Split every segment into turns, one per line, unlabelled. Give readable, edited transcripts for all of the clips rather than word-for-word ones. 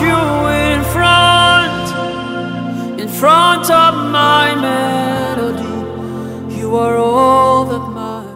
you in front of my melody. You are all that matters.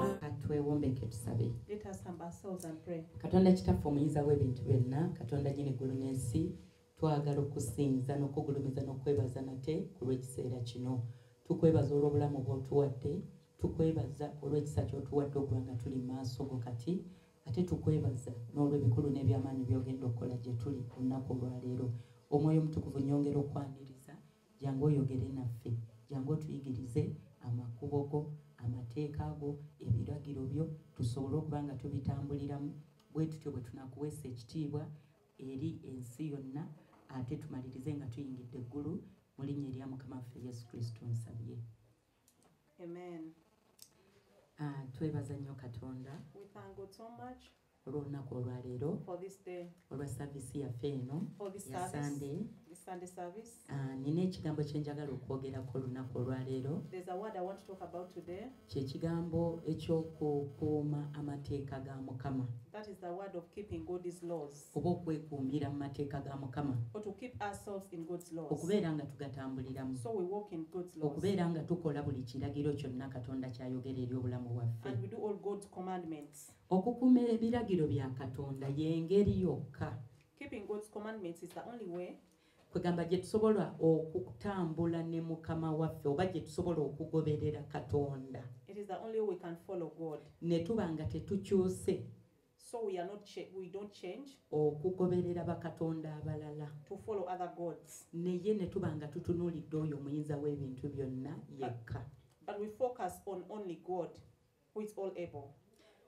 Let us humble ourselves and pray.
Katonda kitaffe omuyinza w'ebintu byonna, Katonda nyine eggulu n'ensi, twagala okusinza n'okugulumiza n'okwebaza nate ku lw'ekiseera kino. Tukwebaza olw'obulamu bw'otuwadde, tukwebaza olw'ekisa ky'otuwadde okuba nga tuli maaso go kati, ate tukwebaza n'olw'ebikulu n'ebyamaanyi by'ogenda okukola gye tuli ku lunaku olwaleero. Omwoyo Omutukuvu nyongera okwaniriza, jangu oyogere naffe, jangu otuyigirize amakubo go, amateeka go, ebiragiro byo, tusobole okuba nga tubitambuliramu, bwe tutyo bwe tunakuweesa ekitiibwa eri ensi yonna, ate tumalirize nga tuyingidde eggulu mu linnya erya Mukama waffe Yesu Kristo nsabye.
Amen.
Twebaza nnyo Katonda
We thank God so much
olw'olunaku olwaleero,
for this day,
olwa saavisi yaffe eno
for this
ya
service,
Sunday.
this Sunday service.
Nina ekigambo kye njagala okwogerako olunaku olwaleero,
There's a word I want to talk about today.
kye kigambo eky'okukuuma amateeka ga Mukama,
That is the word of keeping God's laws,
oba okwekuumira mu mateeka ga Mukama,
or to keep ourselves in God's laws.
okubeera nga tugatambuliramu,
So we walk in God's laws,
okubeera nga tukola buli kiragiro kyonna Katonda ky'ayogera eri obulamu bwaffe.
and we do all God's commandments.
Okukuuma ebiragiro bya Katonda y'engeri yokka
Keeping God's commandments is the only way
kwegamba gye tusobola okutambula ne Mukama waffe, oba gye tusobola okugoberera Katonda
it is the only way we can follow God.
ne tuba nga tetukyuse
So we are not we don't change
okugoberera bakatonda abalala,
to follow other gods,
naye ne tuba nga tutunuulidde oyo omuyinza w'ebintu byonna yekka.
but we focus on only God, who is all able.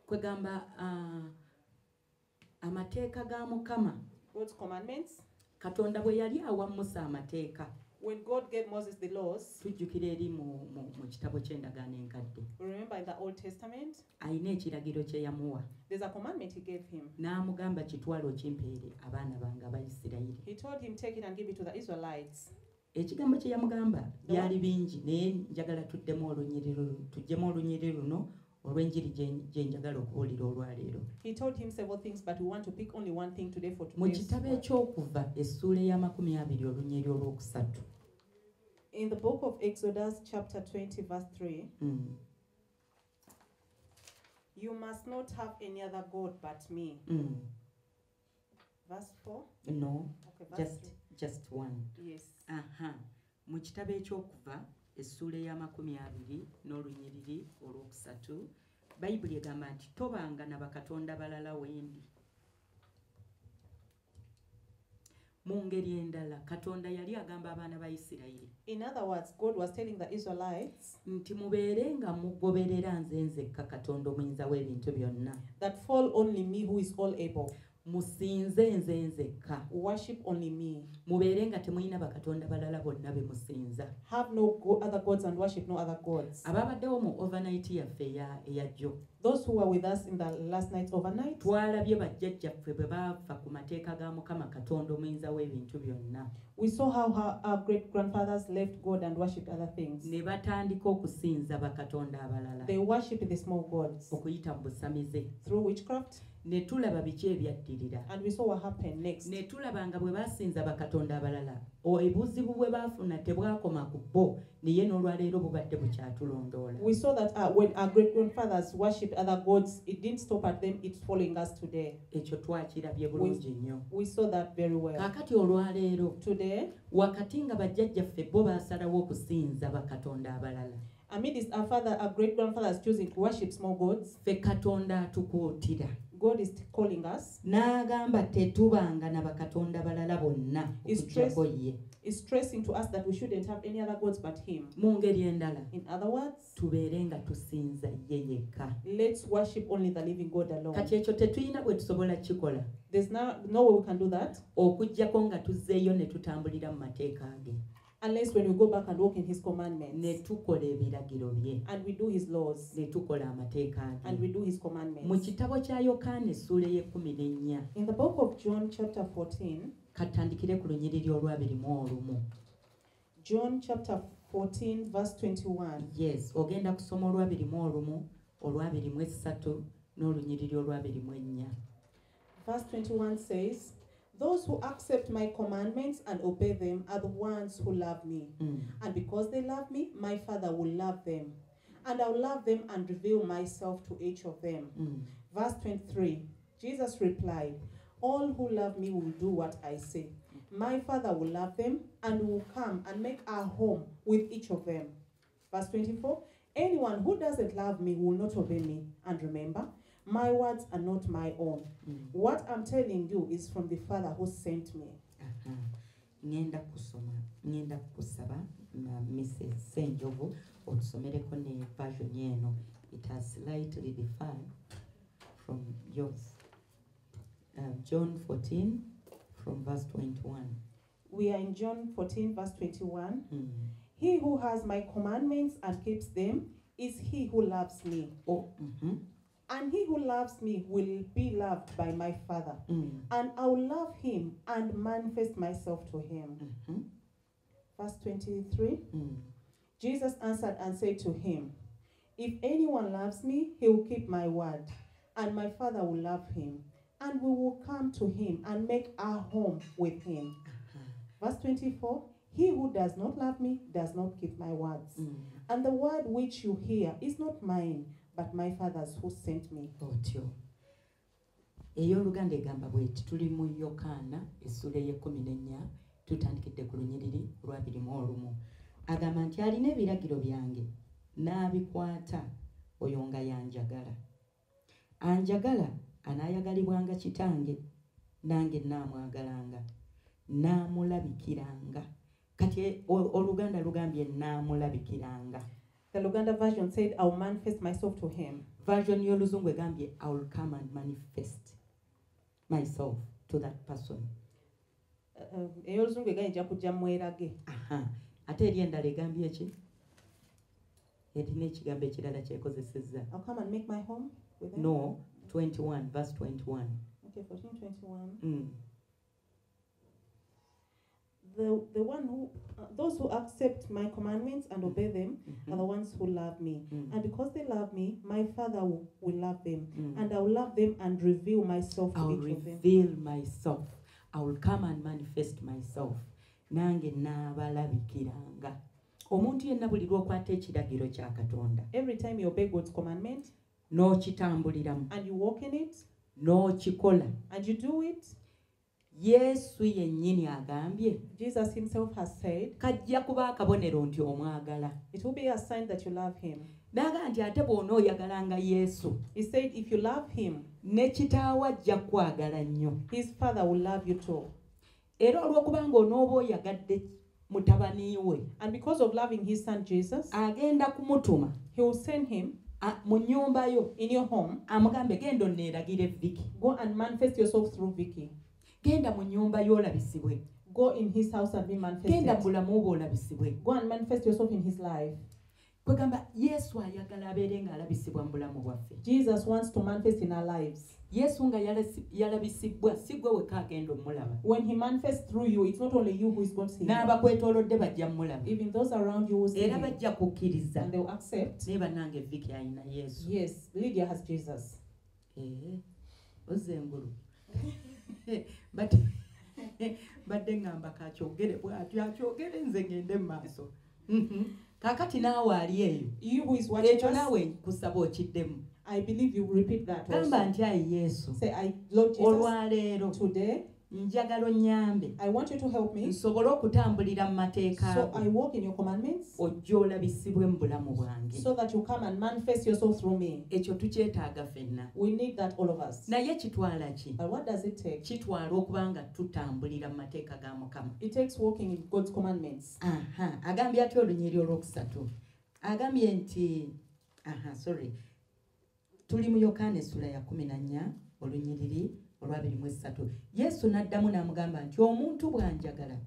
Kwegamba amateeka ga Mukama,
God's commandments.
Katonda bwe yali awa Musa amateeka,
When God gave Moses the laws,
tujjukira eri mu kitabo ky'endagaano enkadde,
remember in the Old Testament,
alina ekiragiro kye yamuwa,
there's a commandment he gave him.
n'amugamba kitwale okimpeere abaana bange Abayisirayiri.
He told him, take it and give it to the Israelites.
Ekigambo kye yamugamba byali bingi, naye njagala tujjemu olunyiriri luno olw'enjiri gye njagala okubuulira olwaleero.
He told him several things, but we want to pick only one thing today for
Mu
today's
kitabo
word.
ekyokuva essuula eya 20 olunyiri olwokusatu.
In the book of Exodus, chapter 20, verse 3, you must not have any other God but me. Verse 4?
No,
Okay, verse
just one.
3. Yes.
Mu kitabo ekyokuva essuula eya 20 n'olunyiriri olwokusatu, Bayibuli egamba nti tobanga na bakatonda balala wendi. Mu ngeri endala Katonda yali agamba abaana ba Isirayiri
In other words, God was telling the Israelites
nti mubeere nga mugoberera nze nzekka Katonda omuyinza w'ebintu byonna,
that fall only me who is all able.
musinze nze nzekka,
Worship only me.
mubeere nga temulina bakatonda balala bonna be musinza.
Have no other gods and worship no other gods.
Ababaddewo mu overnight yaffe eyajjo,
Those who were with us in the last night overnight,
twalabye bajjajjaffe bwe baava ku mateeka ga Mukama Katonda omuyinza w'ebintu byonna,
we saw how our great-grandfathers left God and worshipped other things.
ne batandika okusinza bakatonda abalala,
They worshipped the small gods
okuyita mu busamize.
through witchcraft,
Ne tulaba biki ebyaddirira,
and we saw what happened next.
ne tulaba nga bwe basinza bakatonda abalala, ebuzibu bwe baafuna tebwakoma ku bo, naye n'olwaleero bubadde bukyatulondoola.
We saw that when our great-grandfathers worshipped other gods, it didn't stop at them, it's following us today.
Ekyo twakirabye bulungi nnyo.
We saw that very well.
Kaakati olwaleero
Today,
wakati nga bajjajjaffe bo baasalawo okusinza bakatonda abalala,
amidst our great-grandfathers choosing to worship small gods,
ffe Katonda atukuutira
God is calling us.
n'agamba tetubanga na bakatonda balala bonna okuggyako ye.
Is stressing to us that we shouldn't have any other gods but him.
Mu ngeri endala,
In other words,
tubeere nga tusinza ye yekka.
let's worship only the living God alone.
Kati ekyo tetulina bwe tusobola kikola
There's no way we can do that
okuggyako nga tuzzeeyo ne tutambulira mu mateeka ge,
unless when we go back and walk in his commandments,
ne tukola ebiragiro bye,
and we do his laws,
ne tukola amateeka
and
ge.
we do his
Mu
commandments.
kitabo kya Yokaana essuula y'e14,
In the book of John chapter 14,
katandikire ku lunyiriri olw'abirimu.
John chapter 14 verse 21.
Yes, ogenda kusoma olw'abirimu, olw'abirimu 3 n'olunyiriri olw'abirimu 4.
Verse 21 says, Those who accept my commandments and obey them are the ones who love me. And because they love me, my Father will love them. And I will love them and reveal myself to each of them. Verse 23, Jesus replied, all who love me will do what I say. My Father will love them and will come and make our home with each of them. Verse 24, anyone who doesn't love me will not obey me. And remember, my words are not my own. What I'm telling you is from the Father who sent me.
Ngenda kusaba na Mrs. Senjovu otusomereko ne version yeno. It has slightly differed from yours. John 14 from verse 21.
We are in John 14 verse 21. He who has my commandments and keeps them is he who loves me. And he who loves me will be loved by my Father. And I will love him and manifest myself to him. Verse 23. Jesus answered and said to him, if anyone loves me, he will keep my word. And my Father will love him. And we will come to him and make our home with him. Verse 24. He who does not love me does not keep my words. And the word which you hear is not mine, but my Father's who sent me.
Otyo. Ey'Oluganda egamba bw'eti tuli mu Yokaana essula ey'ekumi tutandikidde ku lunyiriri lwa 21. Agamba nti alina ebiragiro byange n'abikwata oyo nga yanjagala. Anjagala anaayagalibwanga kitange nange nnaamwagalanga nnaamulabikiranga. Kati Oluganda lugambye nnaamulabikiranga.
The Luganda version said, I will manifest myself to him.
Version y'Oluzungu egambye, I will come and manifest myself to that person.
Ey'Oluzungu egambye nja kujja mwerage.
Ate eri endala egambye ki? Erina ekigambo ekirala kyekozesezza.
I'll come and make my home with him?
No, 21, verse 21.
Okay, 14:21. The one who, those who accept my commandments and obey them are the ones who love me. And because they love me, my Father will love them. And I will love them and reveal myself to each of them.
Reveal myself. I will come and manifest myself. Nange naabalabikiranga. Omuntu yenna buli lw'okwata ekiragiro kya Katonda.
Every time you obey God's commandment,
n'okitambuliramu,
and you walk in it,
n'okikola,
and you do it,
Yesu yennyini agambye,
Jesus himself has said,
kajja kuba akabonero nti omwagala.
it will be a sign that you love him.
N'agamba nti ate bw'onooyagalanga Yesu,
He said, if you love him,
ne kitaawe ajja kwagala nnyo.
his Father will love you too.
Era olw'okubanga onooba oyagadde mutabani we,
And because of loving his son Jesus,
agenda kumutuma
he will send him
mu nnyumba yo,
in your home.
amugambe genda onneeragire Vicky.
Go and manifest yourself through Vicky.
Genda mu nnyumba y'olabisibwe.
Go in his house and be
Genda
manifested.
bulamu bwo olabisibwe.
Go and manifest yourself in his life.
Kwegamba Yesu ayagala abeere ng'alabisibwa mu bulamu bwaffe.
Jesus wants to manifest in our lives.
Yesu nga yalabisibwa si gwe wekka agenda omulaba.
When he manifests through you, it's not only you who is going to see him.
N'abakwetoolodde bajja mulaba.
Even those around you will see
Era
him.
bajja kukkiriza.
And they will accept.
Naye bannange Vicky alina Yesu.
Yes, Lydia has Jesus.
Ozze engulu. Badde ngamba kakyogere bw'atyo akyogere nze ngende mu maaso. Kaakati naawe ali eyo.
You who is watching
Ekyo
us,
naawe kusaba okiddemu.
I believe you will repeat that
Gamba
also.
nti ayi Yesu.
Say, Lord Jesus,
Olwaleero
today,
njagala onnyambe.
I want you to help me
Nsobole okutambulira mu mateeka
so
go.
I walk in your commandments,
Ojja olabisibwe mu bulamu bwange.
so that you come and manifest yourself through me.
Ekyo tukyetaaga ffenna.
We need that, all of us.
Naye kitwala ki?
But what does it take?
Kitwala okuba nga tutambulira mu mateeka ga Mukama.
It takes walking in God's commandments.
Agambye atya olunyiri olwokusatu. Agambye nti tuli mu Yokaana essula ya 14 olunyiriri olwa 23. Yesu n'addamu n'amugamba nti omuntu bw'anjagala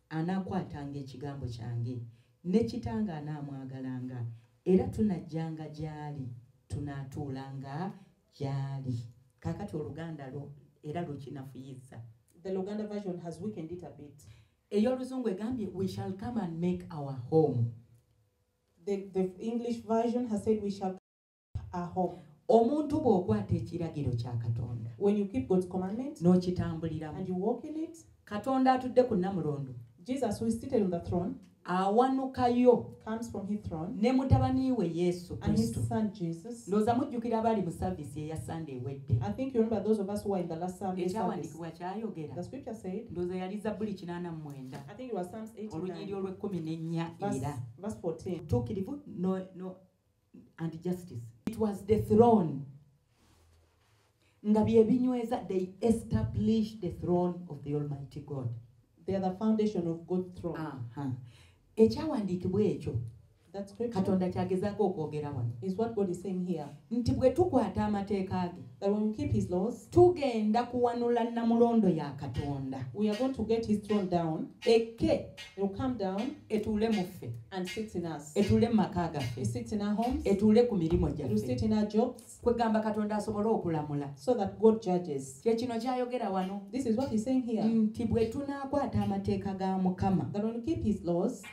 anaakwatanga ekigambo kyange ne kitange anaamwagalanga era tunajjanga gy'ali tunaatuulanga gy'ali. Kaakati Oluganda era lukinafuyiza.
The Luganda version has weakened it a bit.
Ey'Oluzungu egambye we shall come and make our home.
The English version has said we shall our home.
omuntu bw'okwata ekiragiro kya Katonda
When you keep God's commandments
n'okitambuliramu,
and you walk in it,
Katonda atudde ku Namulondo
Jesus, who is seated on the throne,
awanukayo
comes from his throne,
ne mutabani we Yesu
and his
Kristo.
son Jesus.
Ndowooza mujjukira abali mu saavisi eya Sunday ewedde.
I think you remember those of us who were in the last Sunday service.
Ekyawandiikibwa kyayogera.
The scripture said,
Ndowooza yali Zabbuli 89
I think it was Psalms
olunyiri
89,
olw'14 era.
verse 14.
Tuukirivu no and justice. It was the throne. Nga bye binyweza, they established the throne of the Almighty God.
They are the foundation of God's throne.
Ekyawandiikibwa ekyo
That scripture
Katonda kyagezaako okwogera wano
is what God is saying here.
nti bwe tukwata amateeka ge
That when we keep his laws,
tugenda kuwanula Namulondo ya Katonda
we are going to get his throne down.
ekke
It will come down
etuule mu ffe,
and sit in us.
etuule mu maka gaffe,
It sits in our homes.
etuule ku mirimu
It will sit
gyaffe,
in our jobs
kwegamba Katonda asobole okulamula.
so that God judges.
Kye kino kyayogera wano
This is what he's saying here.
nti bwe tunaakwata amateeka ga Mukama,
That when we keep his laws,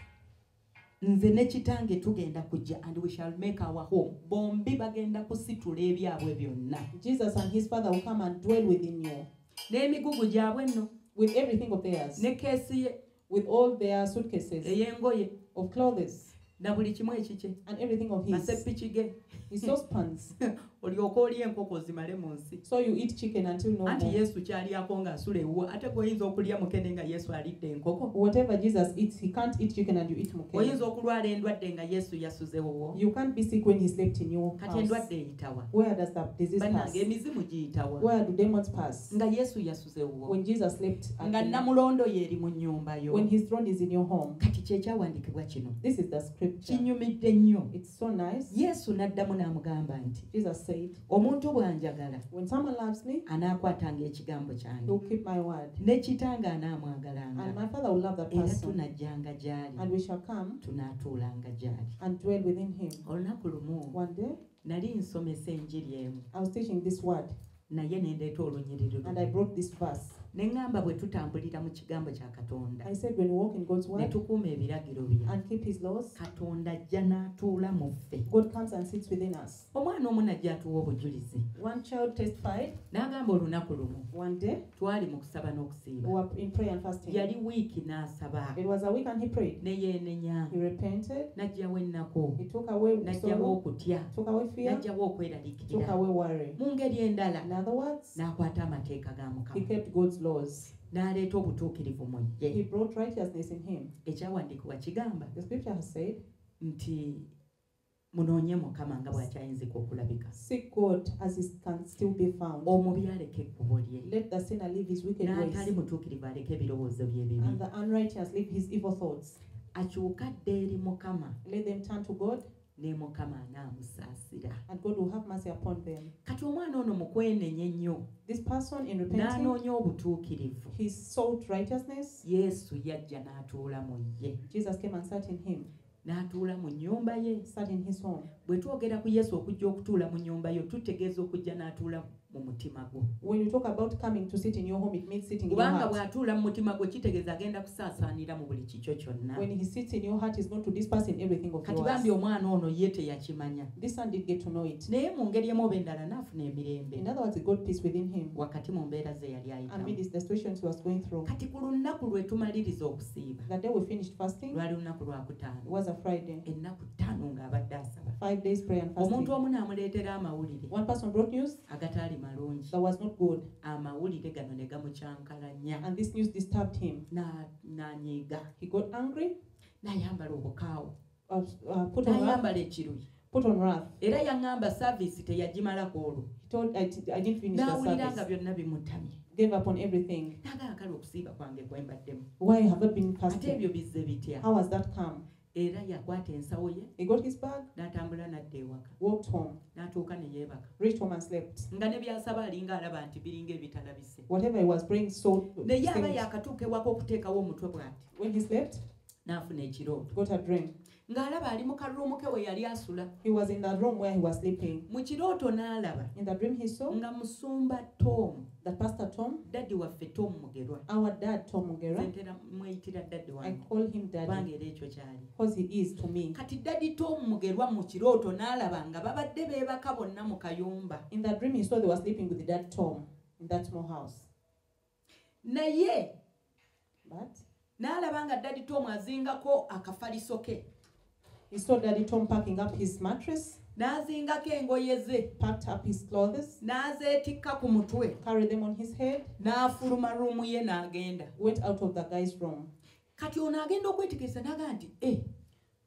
nze ne kitange tugenda kujja and we shall make our home. Bombi bagenda kusitula ebyabwe byonna
Jesus and his Father will come and dwell within you
n'emigugu gyabwe nno
with everything of theirs,
ne keesi ye
with all their suitcases
ey'engoye
of clothes
na buli kimu ekikye,
and everything of his
masepiki ge,
saucepans.
olyoka olya enkoko zimale mu nsi.
So you eat chicken until no
Anti
more.
Yesu ky'alyako ng'asula ewuwo, ate gweoyinza okulya mukene nga Yesu alidde enkoko.
Whatever Jesus eats, he can't eat chicken and you eat mukene.
Oyinza okulwala endwadde nga Yesu yasuze wuwo.
You can't be sick when he slept in your
Kati
house.
endwadde eyitawa.
Where does that disease pass?
Bannange emizimu giyitawa.
Where do demons pass?
Nga Yesu yasuze wuwo.
When Jesus slept at
Nga
the,
Namulondo yeeri mu nnyumba yo.
when his throne is in your home.
Kati kyekyawandiikibwa kino
This is the scripture.
kinyumidde nnyo.
It's so nice.
Yesu n'addamu n'amugamba nti
Jesus said,
omuntu bw'anjagala
when someone loves me,
anaakwatanga ekigambo
he
kyange,
will keep my word.
ne kitange
And
anaamwagalanga,
my Father will love that
era
person.
tunajjanga gy'ali,
And we shall come
tunaatuulanga gy'ali.
and dwell within him.
Olunaku lumu
One day,
nali nsomesa enjiri emu
I was teaching this word
naye ne ndeeta olunyiriri
and I
lumu.
brought this verse.
Ne ŋŋamba bwe tutambulira mu kigambo kya Katonda
I said, when we walk in God's
ne
word
tukuuma ebiragiro bye,
and keep his laws,
Katonda ajja n'atuula mu ffe.
God comes and sits within us.
Omwana omu najja atuwa obujulizi
One child testified
n'agamba olunaku lumu
one day,
twali mu kusaba n'okusiiba,
we were in prayer and fasting.
yali wiiki n'asaba
It was a week and he prayed.
ne yeenenya,
He repented.
n'ajjawo ennaku,
He took away
n'ajjawo
sorrow,
okutya,
took away fear,
n'ajjawo
took
okweraliikirira.
away worry.
Mu ngeri endala
In other words,
n'akwata amateeka ga
he
Mukama,
kept God's laws.
n'aleeta obutuukirivu mu
He
ye.
brought righteousness in him.
Ekyawandiikibwa kigamba
The scripture has said,
nti munoonye Mukama nga bw'akyayinzika okulabika,
seek God as he can still be found.
omubi aleke ekkubo lye,
Let the sinner leave his wicked
n'atali
ways,
mutuukirivu aleke ebirowoozo bye ebibi,
and the unrighteous leave his evil thoughts.
akyuka adde eri Mukama,
Let them turn to God,
ne Mukama anaamusaasira.
and God will have mercy upon them.
Kati omwana ono mu kwenenya ennyo
This person in repenting,
n'anoonya obutuukirivu,
he sought righteousness.
Yesu yajja n'atuula mu ye,
Jesus came and sat in him,
n'atuula mu nnyumba ye.
sat in his home.
Bwe twogera ku Yesu okujja okutuula mu nnyumba yo, tutegeeza okujja n'atuula mu mutima gwo.
When you talk about coming to sit in your home, it means sitting in your
Kubanga
heart.
bw'atuula mu mutima gwo kitegeeza agenda kusaasaanira mu buli kikyo kyonna.
When he sits in your heart, he's going to disperse in everything of
Kati bambi
yours.
omwana ono ye teyakimanya,
This son did get to know it.
naye mu ngeri emu oba endala n'afuna emirembe
In other words, he got peace within him
wakati mu mbeera ze yali
amid
ayitamu.
the situations he was going through.
Kati ku lunaku lwe tumaliriza okusiiba,
The day we finished fasting,
lwali lunaku lwa
it
kutaano,
was a Friday.
ennaku ttaano ng'abadde asaba.
5 days prayer and
Omuntu
fasting.
omu n'amuleetera amawulire
One person brought news
agataali malungi.
that was not good,
Amawulire gano ne gamukyankalanya,
and this news disturbed him.
n'anyiiga,
He got angry,
n'ayambala obukaawo,
put on wrath,
n'ayambala ekiruyi.
put on wrath.
Era yaŋŋamba saaviisi teyagimalako olwo,
He told, I didn't finish the
n'awulira nga
service.
byonna bimutamye.
Gave up on everything.
N'agamba kale okusiiba kwange kwe mbaddemu,
Why have I been
ate
fasting?
ebyo bizze bitya?
How has that come?
Era yakwata ensawo ye
He got his bag,
n'atambula n'adda ewaka,
walked home,
n'atuuka ne yeebaka,
reached home and slept.
nga ne byasaba alinga alaba nti biringa ebitalabise.
Whatever he was praying, so
Naye aba
things.
yakatuuka ewaka okuteekawo omutwe bw'ati,
When he slept,
n'afuna ekirooto.
got a dream.
ng'alaba ali mu karuumu ke we yali asula.
He was in the room where he was sleeping.
Mu kirooto n'alaba
In the dream he saw
nga musumba Tom,
that Pastor Tom,
daddi waffe Tom Mugerwa.
our dad Tom Mugera,
Ntera mweyitira daddi
I
wange
call him daddy
kubanga era ekyo kyali.
because he is to me.
Kati daddi Tom Mugerwa mu kirooto n'alaba nga babadde beebaka bonna mu kayumba.
In the dream he saw they were sleeping with the dad Tom in that small house.
Naye
But
n'alaba nga daddi Tom azingako akafaliso ke,
he saw daddy Tom packing up his mattress,
n'azingako engoye ze,
packed up his clothes,
n'azeetikka ku mutwe,
carried them on his head,
n'afuluma ruumu ye n'agenda.
went out of the guy's room.
Kati ono agenda okwetegereza n'aga nti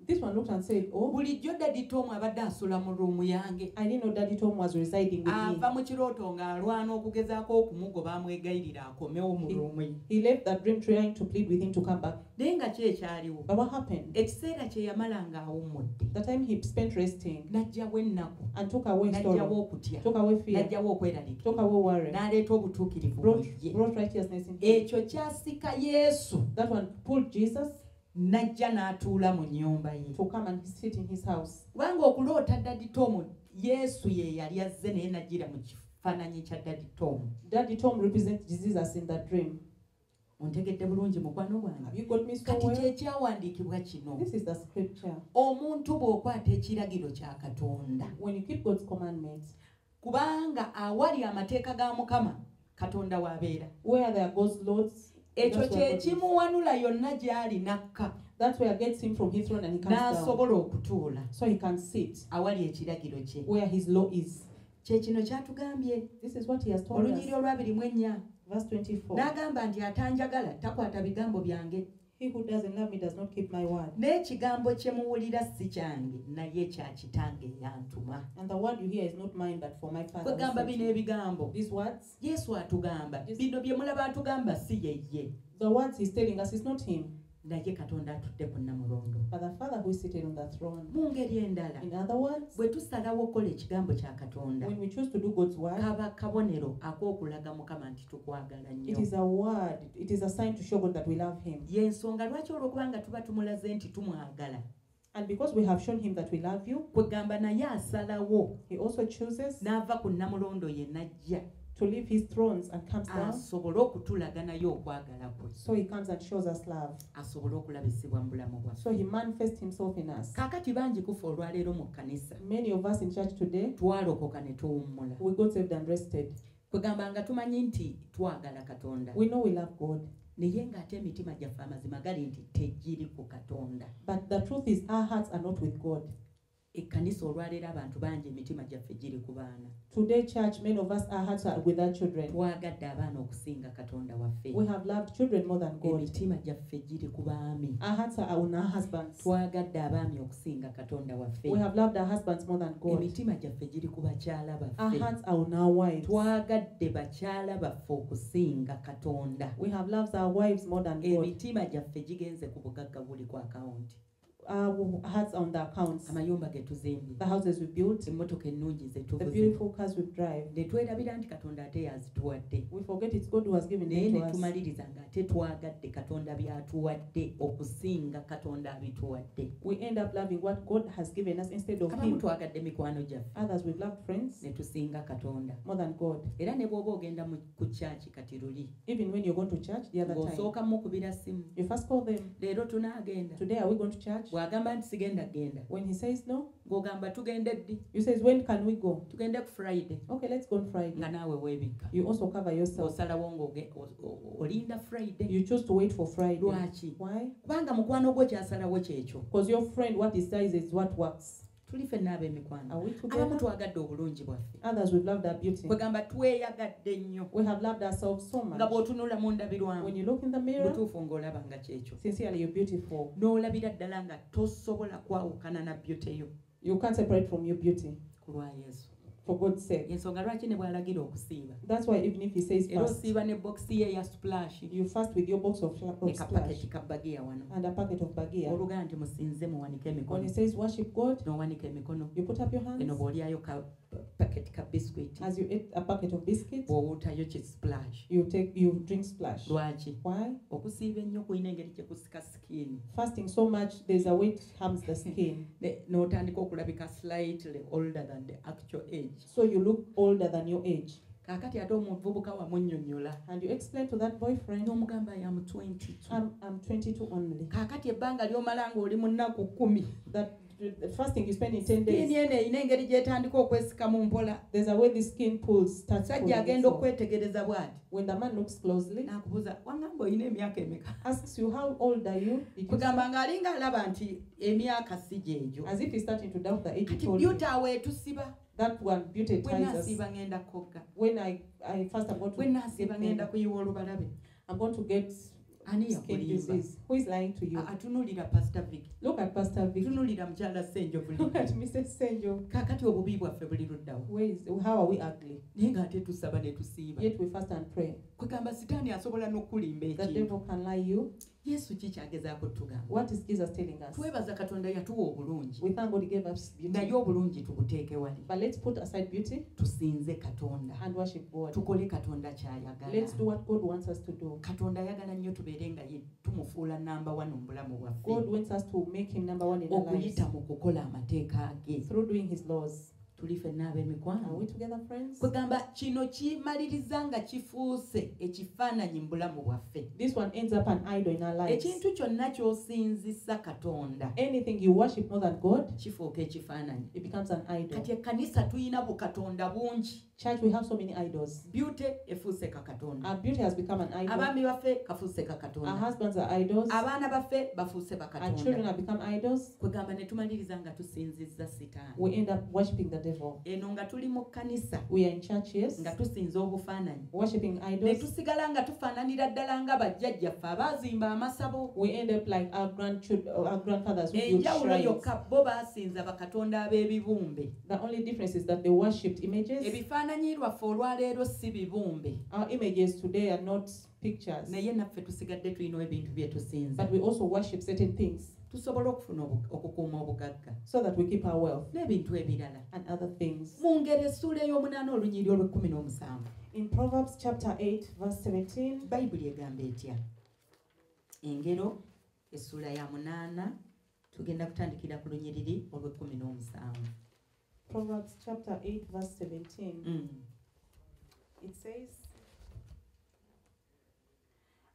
This one looked and said, oh,
bulijjo daddi Tom abadde asula mu ruumu yange.
I didn't know daddy Tom was residing with me.
Ava mu kirooto ng'alwana okugezaako okumugoba amwegayirira akomewo mu ruumu ye.
He left that dream trying to plead with him to come back.
Naye nga ki ekyaliwo?
But what happened?
Ekiseera kye yamala ng'awummudde,
The time he spent resting
n'ajjawo ennaku,
and took away
n'ajjawo
sorrow,
okutya,
took away fear,
n'ajjawo okweraliikirira,
took away worry,
n'aleeta obutuukirivu mu ye.
brought righteousness in him.
Ekyo kyasika Yesu
That one pulled Jesus
n'ajja n'atuula mu nnyumba ye.
to come and sit in his house.
Kubanga okuloota daddi Tom, Yesu ye yali azze naye n'ajjira mu kifaananyi kya daddi Tom.
Daddy Tom represents Jesus in that dream.
Ontegedde bulungi mukwano
Have
gwange.
you got me so
Kati
well?
kyekyawandiikibwa kino.
This is the scripture.
Omuntu bw'okwata ekiragiro kya Katonda,
When you keep God's commandments,
kubanga awali amateeka ga Mukama, Katonda w'abeera.
where there are God's laws,
Ekyo
that's
kye
where God is.
kimuwanula yonna gy'ali n'akka,
That's where gets him from his throne and he comes down.
n'asobola okutuula
So he can sit
awali ekiragiro kye.
where his law is.
Kye kino kyatugambye
This is what he has told us.
Olunyiri olw'abirimu
Verse 24.
n'agamba nti atanjagala takwata bigambo byange,
He who doesn't love me does not keep my word.
n'ekigambo kye muwulira si kyange naye kya kitange eyantuma.
And the word you hear is not mine but for my Father. who
Kwegamba
sent
bino
me.
ebigambo
These words,
Yesu atugamba, bino bye mulaba atugamba si ye,
the words he's telling us is not him,
naye Katonda atudde ku Namulondo.
but the Father who is seated on the throne.
Mu ngeri endala,
In other words,
bwe tusalawo okukola ekigambo kya Katonda,
when we choose to do God's word,
kaba kabonero ak'okulaga Mukama nti tukwagala
it
nnyo.
is a word, it is a sign to show God that we love him.
Y'ensonga lwaki olw'okubanga tuba tumulaze nti tumwagala.
And because we have shown him that we love you,
Kwegamba naye asalawo
he also chooses
n'ava ku Namulondo ye n'ajja
to leave his thrones and comes down.
asobole okutulaga naye okwagala kwe,
So he comes and shows us love.
asobole okulabisibwa mu bulamu bwaffe.
So he manifests himself in us.
Kaakati bangi kufa olwaleero mu kkanisa,
Many of us in church today,
twalokoka ne tuwummula.
we got saved and rested.
Kwegamba nga tumanyi nti twagala Katonda,
We know we love God.
naye ng'ate emitima gyaffe amazima gali nti tegiri ku Katonda.
But the truth is our hearts are not with God.
Ekkanisa olwaleero abantu bangi emitima gyaffe giri ku baana.
Today, church, many of us, our hearts are with our children.
Twagadde abaana okusinga Katonda waffe.
We have loved children more than God.
Emitima gyaffe giri ku baami.
Our hearts are on our husbands.
Twagadde abaami okusinga Katonda waffe.
We have loved our husbands more than God.
Emitima gyaffe giri ku bakyala
Our
baffe.
hearts are on our wives.
Twagadde bakyala baffe okusinga Katonda.
We have loved our wives more than God.
Emitima gyaffe gigenze ku bugagga buli ku akawunti.
Our hearts are on the accounts.
Amayumba ge tuzimbye,
The houses we built,
emmotoka ennungi ze
the
tuvuze,
beautiful cars we drive.
ne twerabira nti Katonda ate yazituwadde.
We forget it's God who has given
Naye
them
ne
to us.
tumaliriza ng'ate twagadde Katonda by'atuwadde okusinga Katonda abituwadde.
We end up loving what God has given us instead of
Abamu
Him.
twagadde mikwano gyaffe
Others we've loved friends
ne tusinga Katonda.
more than God.
Era ne bw'oba ogenda ku kyaki kati luli,
Even when you're going to church the other time,
ng'osooka mukubira simu,
you first call them.
leero tunaagenda.
Today, are we going to church?
Bw'agamba nti sigenda genda,
When he says no,
ng'ogamba tugende ddi,
you says, when can we go?
tugende ku Friday,
Okay, let's go on Friday.
nga naawe weebikka.
You also cover yourself.
Osalawo olinda Friday.
You choose to wait for Friday.
Lwaki?
Why?
Kubanga mukwano gwo kyasalawo kyekyo.
Because your friend, what he says is what works.
Tuli ffenna ab'emikwano.
Are we
Abamu
together?
twagadde obulungi bwaffe.
Others we've loved our beauty.
Kwegamba tweyagadde nnyo.
We have loved ourselves so
Nga
much.
bw'otunula mu ndabirwamu,
When you look in the mirror,
butuufu ng'olaba nga kyekyo.
sincerely you're beautiful.
N'olabira ddala nga tosobola kwawukana na beauty yo
You can't separate from your beauty.
ku lwa Yesu.
For God's sake.
Ensonga lwaki ne bw'alagira okusiiba.
That's why even if he says
Era
fast,
osiiba ne boxi ye ya splash
you fast with your box of
ne
splash
kapaketi ka bagiya wano.
and a packet of bagia.
Oluga nti musinze muwanike
When
emikono.
he says worship God,
N'owanika emikono.
you put up your
Eno
hands.
bw'olyayo ka packet akapaketi ka biscuit
As you eat a packet of biscuits,
bw'owuutayo ki splash.
you drink splash.
Lwaki?
Why?
Okusiiba ennyo kulina engeri gye kusika skin.
Fasting so much, there's a way it harms the skin.
N'otandika okulabika slightly older than the actual age.
So you look older than your age.
Kaakati ate omuvubuka wamunnyonnyola.
And you explain to that boyfriend,
N'omugamba I am 22.
I'm 22 only.
Kaakati ebbanga ly'omala ng'oli mu nnaku 10.
That the fasting you spend in 10 days,
Skin eno erina engeri gy'etandika okwesikamu mpola.
there's a way the skin starts
Sajja
pulling
agenda
itself.
okwetegereza bw'ati.
When the man looks closely,
N'akubuuza wangamba olina emyaka emeka?
asks you, how old are you? Did you
Kugamba ng'alinga alaba nti emyaka si gyegyo.
as if he's starting to doubt the age he
Kati
told you.
byuta awo etusiba.
That one, beauty
Bwe
ties us.
naasiiba ngenda kogga.
When I first I'm going
Bwe
to
naasiiba
get
ngenda
them,
kuyiwa olubalabe.
I'm going to get
Ani
skin
yakulimba?
disease. Who is lying to you?
Atunulira Pastor Vic.
Look at Pastor Vic.
Tunulira mukyala Ssenjovu.
Look at Mrs. Senjo.
Kaakati obubi bwaffe buli luddawo.
How are we ugly?
Naye ng'ate tusaba ne tusiiba.
Yet we fast and pray.
Kwegamba sitaani asobola n'okulimba
The
ekintu.
devil can lie you.
Yesu ki kyagezaako tugamba?
What is Jesus telling us?
Twebaza Katonda yatuwa obulungi.
We thank God he gave us beauty.
Naye obulungi tubuteeke wali.
But let's put aside beauty
Tusinze Katonda.
and worship God.
Tukole Katonda ky'ayagala.
Let's do what God wants us to do.
Katonda ayagala nnyo tubeere nga ye tumufuula namba 1 mu bulamu bwaffe.
God wants us to make him number one in our lives
Okuyita mu kukola amateeka ge.
through doing his laws.
Tuli ffenna
Are
ab'emikwano.
we together, friends?
Kwegamba kino kimaliriza nga kifuuse ekifaananyi mu bulamu bwaffe.
This one ends up an idol in our lives.
Ekintu kyonna ky'osinzisa Katonda
Anything you worship more than God,
kifuuka ekifaananyi.
it becomes an idol.
Kati ekkanisa tulina bukatonda bungi.
Church, we have so many idols.
Beauty efuuse kakatonda.
Our beauty has become an idol.
Abaami baffe kafuuse
Our
kakatonda.
husbands are idols.
Abaana baffe bafuuse
Our children
bakatonda.
have become idols.
Kwegamba ne tumaliriza nga tusinzizza sitaani.
We end up worshiping the devil.
Eno nga tuli mu kkanisa
We are in church, yes,
nga tusinza obufaananyi.
worshiping
Ne
idols.
tusigala nga tufaananira ddala nga bajjajjaffe abaazimba amasabo.
We end up like our grandfathers who built
Enjawulo
shrines.
yokka bo baasinza bakatonda ab'ebibumbe.
The only difference is that they worshipped images.
Ebifaananyi lwaffe olwaleero si bibumbe.
Our images today are not pictures,
Naye naffe tusigadde tulina ebintu bye tusinza.
but we also worship certain things
Tusobole okufuna okukuuma obugagga.
so that we keep our wealth
N'ebintu ebirala.
and other things.
Mu ngero essuula ey'omunaana olunyiri olw'17.
In Proverbs chapter 8, verse 17,
Bayibuli egamba etya? Engero essuula ya 8 tugenda kutandikira ku lunyiriri olw'17.
Proverbs chapter 8, verse 17, it says,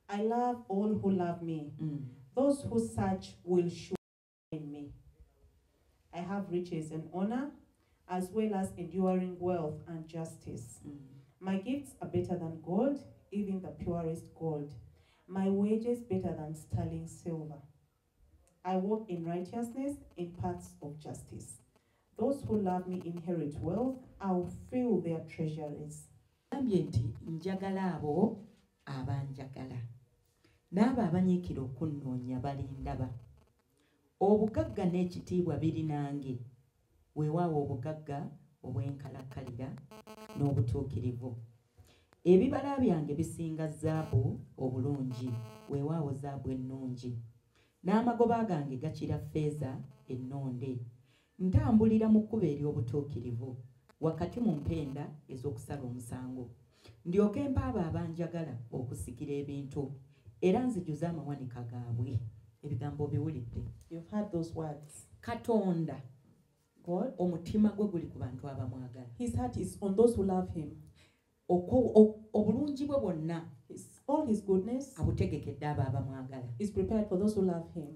I love all who love me. Those who search will surely find me. I have riches and honor, as well as enduring wealth and justice. My gifts are better than gold, even the purest gold. My wages better than sterling silver. I walk in righteousness in paths of justice. Those who love me inherit wealth. I'll fill their treasuries.
Gambye nti njagala abo abanjagala. N'abo abanyiikira okunnoonya balindaba. Obugagga n'ekitiibwa biri nange. Weewaawo obugagga obw'enkalakkalira n'obutuukirivu. Ebibala byange bisinga zaabu obulungi. Weewaawo zaabu ennungi. N'amagoba gange gakira ffeeza ennonde. Ntambulira mu kkubo ery'obutuukirivu wakati mu mpenda ez'okusala omusango. Ndyoke mpaabo abanjagala okusikira ebintu era nzijuza amawanika gaabwe. Ebigambo biwulidde.
You've heard those words.
Katonda
God,
omutima gwe guli ku bantu abamwagala.
his heart is on those who love him.
Obulungi bwe bwonna
All his goodness
abutegekedde abo abamwagala.
is prepared for those who love him.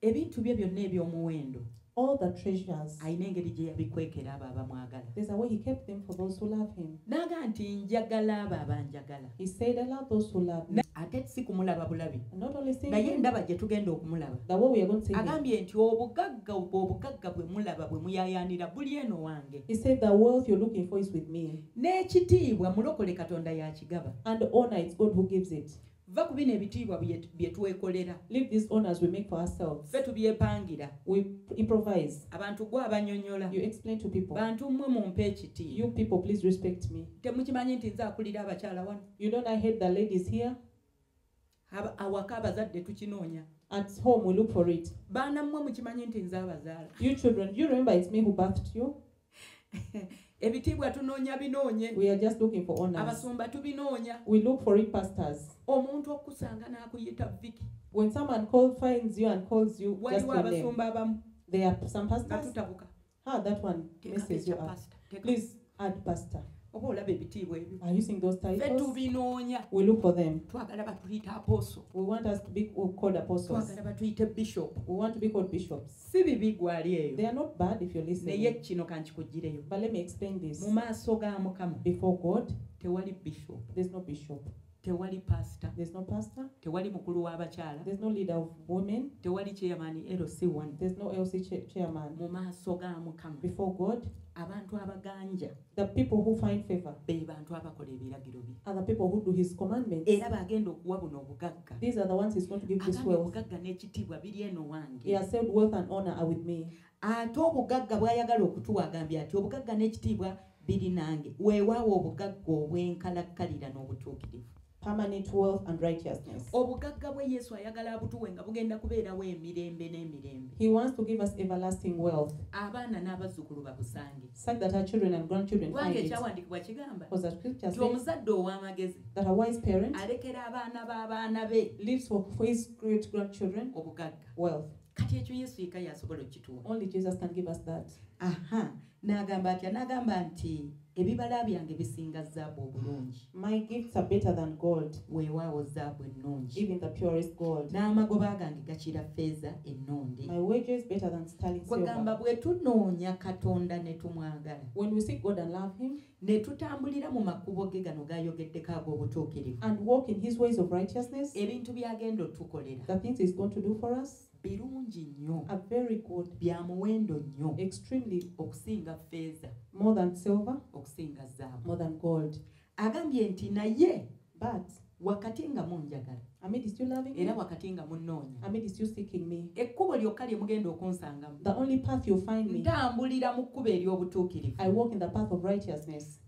Ebintu bye byonna eby'omuwendo
All the treasures,
alina engeri gye yabikwekera abo abamwagala.
there's a way he kept them for those who love him.
N'aga nti njagala abo abanjagala.
He said, I love those who love me.
Ate si kumulaba bulabi.
And not only saying
Naye
him,
ndaba gye tugenda okumulaba.
the way we are going to see him.
Agambye nti obugagga bwe mulaba bwe muyaayaanira buli eno wange.
He said, the wealth you're looking for is with me.
N'ekitiibwa mulokole Katonda y'akigaba.
And the honor, it's God who gives it.
Va ku bino ebitiibwa bye twekolera.
Leave these honors we make for ourselves.
Ffe tubyepangira.
We improvise.
Abantu gwe abanyonnyola.
You explain to people.
Bantu mmwe mumpe ekitiibwa.
You people, please respect me.
Temukimanyi nti nze akulira abakyala wano.
You don't, I hate the ladies here.
Awaka abazadde tukinoonya.
At home, we look for it.
Baana mmwe mukimanyi nti nze abazaala.
You children, do you remember it's me who birthed you?
ebitiibwa tunoonya binoonye
We are just looking for honors.
abasumba tubinoonya
We look for it, pastors.
omuntu okusanga n'akuyita Viki
When someone finds you and calls you just
waliwo
your name,
abasumba abamu
there are some
nga
pastors.
tutabuka
That one messes you up. Please add pastor.
oba olaba ebitiibwa ebyo
Are you seeing those
ffe
titles?
tubinoonya
We look for them.
twagala batuyita apostle
We want us to be called apostles.
twagala batuyite bishop
We want to be called bishops.
si bibi gwali eyo
They are not bad if you're
naye
listening.
kino kankikugireyo
But let me explain this.
mu maaso ga Mukama
Before God,
tewali bishop
there's no bishop.
tewali pastor
There's no pastor.
tewali mukulu w'abakyala
There's no leader of women.
tewali chairman LC1
There's no LC chairman.
mu maaso ga Mukama
Before God,
abantu abaganja
the people who find favor
be bantu abakola ebiragiro bye
are the people who do his commandments.
era bagenda okuwa buno obugagga
These are the ones he's going to give this
agambye
wealth.
obugagga n'ekitiibwa biri eno
He
wange
has said wealth and honor are with me.
ate obugagga bw'ayagala okutuwa agambye ati obugagga n'ekitiibwa biri nange weewaawo obugagga obw'enkalakkalira n'obutuukirivu
Permanent wealth and righteousness.
obugagga bwe Yesu ayagala abutuwe nga bugenda kubeerawo emirembe n'emirembe
He wants to give us everlasting wealth,
abaana n'abazzukulu babusange
such that our children and grandchildren find
kubanga
it.
ekyawandiikibwa kigamba
Because the scripture
nti
says
omuzadde ow'amagezi
that a wise parent
alekera abaana b'abaana be
lives for his great grandchildren
obugagga
wealth.
kati ekyo Yesu yekka yasobola okituwa
Only Jesus can give us that.
n'agamba atya n'agamba nti ebibala byange bisinga zaabu obulungi
My gifts are better than gold,
weewaawo zaabu ennungi
even the purest gold.
n'amagoba gange gakira feeza ennonde
My wages better than sterling
kwegamba
silver.
bwe tunoonya Katonda ne tumwagala
When we seek God and love him
ne tutambulira mu makubo ge gano g'ayogeddeko ag'obutuukirivu
and walk in his ways of righteousness,
ebintu by'agenda otukolera
the things he's going to do for us
birungi nnyo
are very good,
bya muwendo nnyo
extremely
okusinga feeza
more than silver,
okusinga zaabu
more than gold.
agambye nti naye
But
wakati nga munjagala
amidst you loving
era
me,
wakati nga munnoonya
amidst you seeking me,
ekkubo lyokka lye mugenda okunsangamu
the only path you'll find me,
ntambulira mu kkubo ery'obutuukirivu
I walk in the path of righteousness,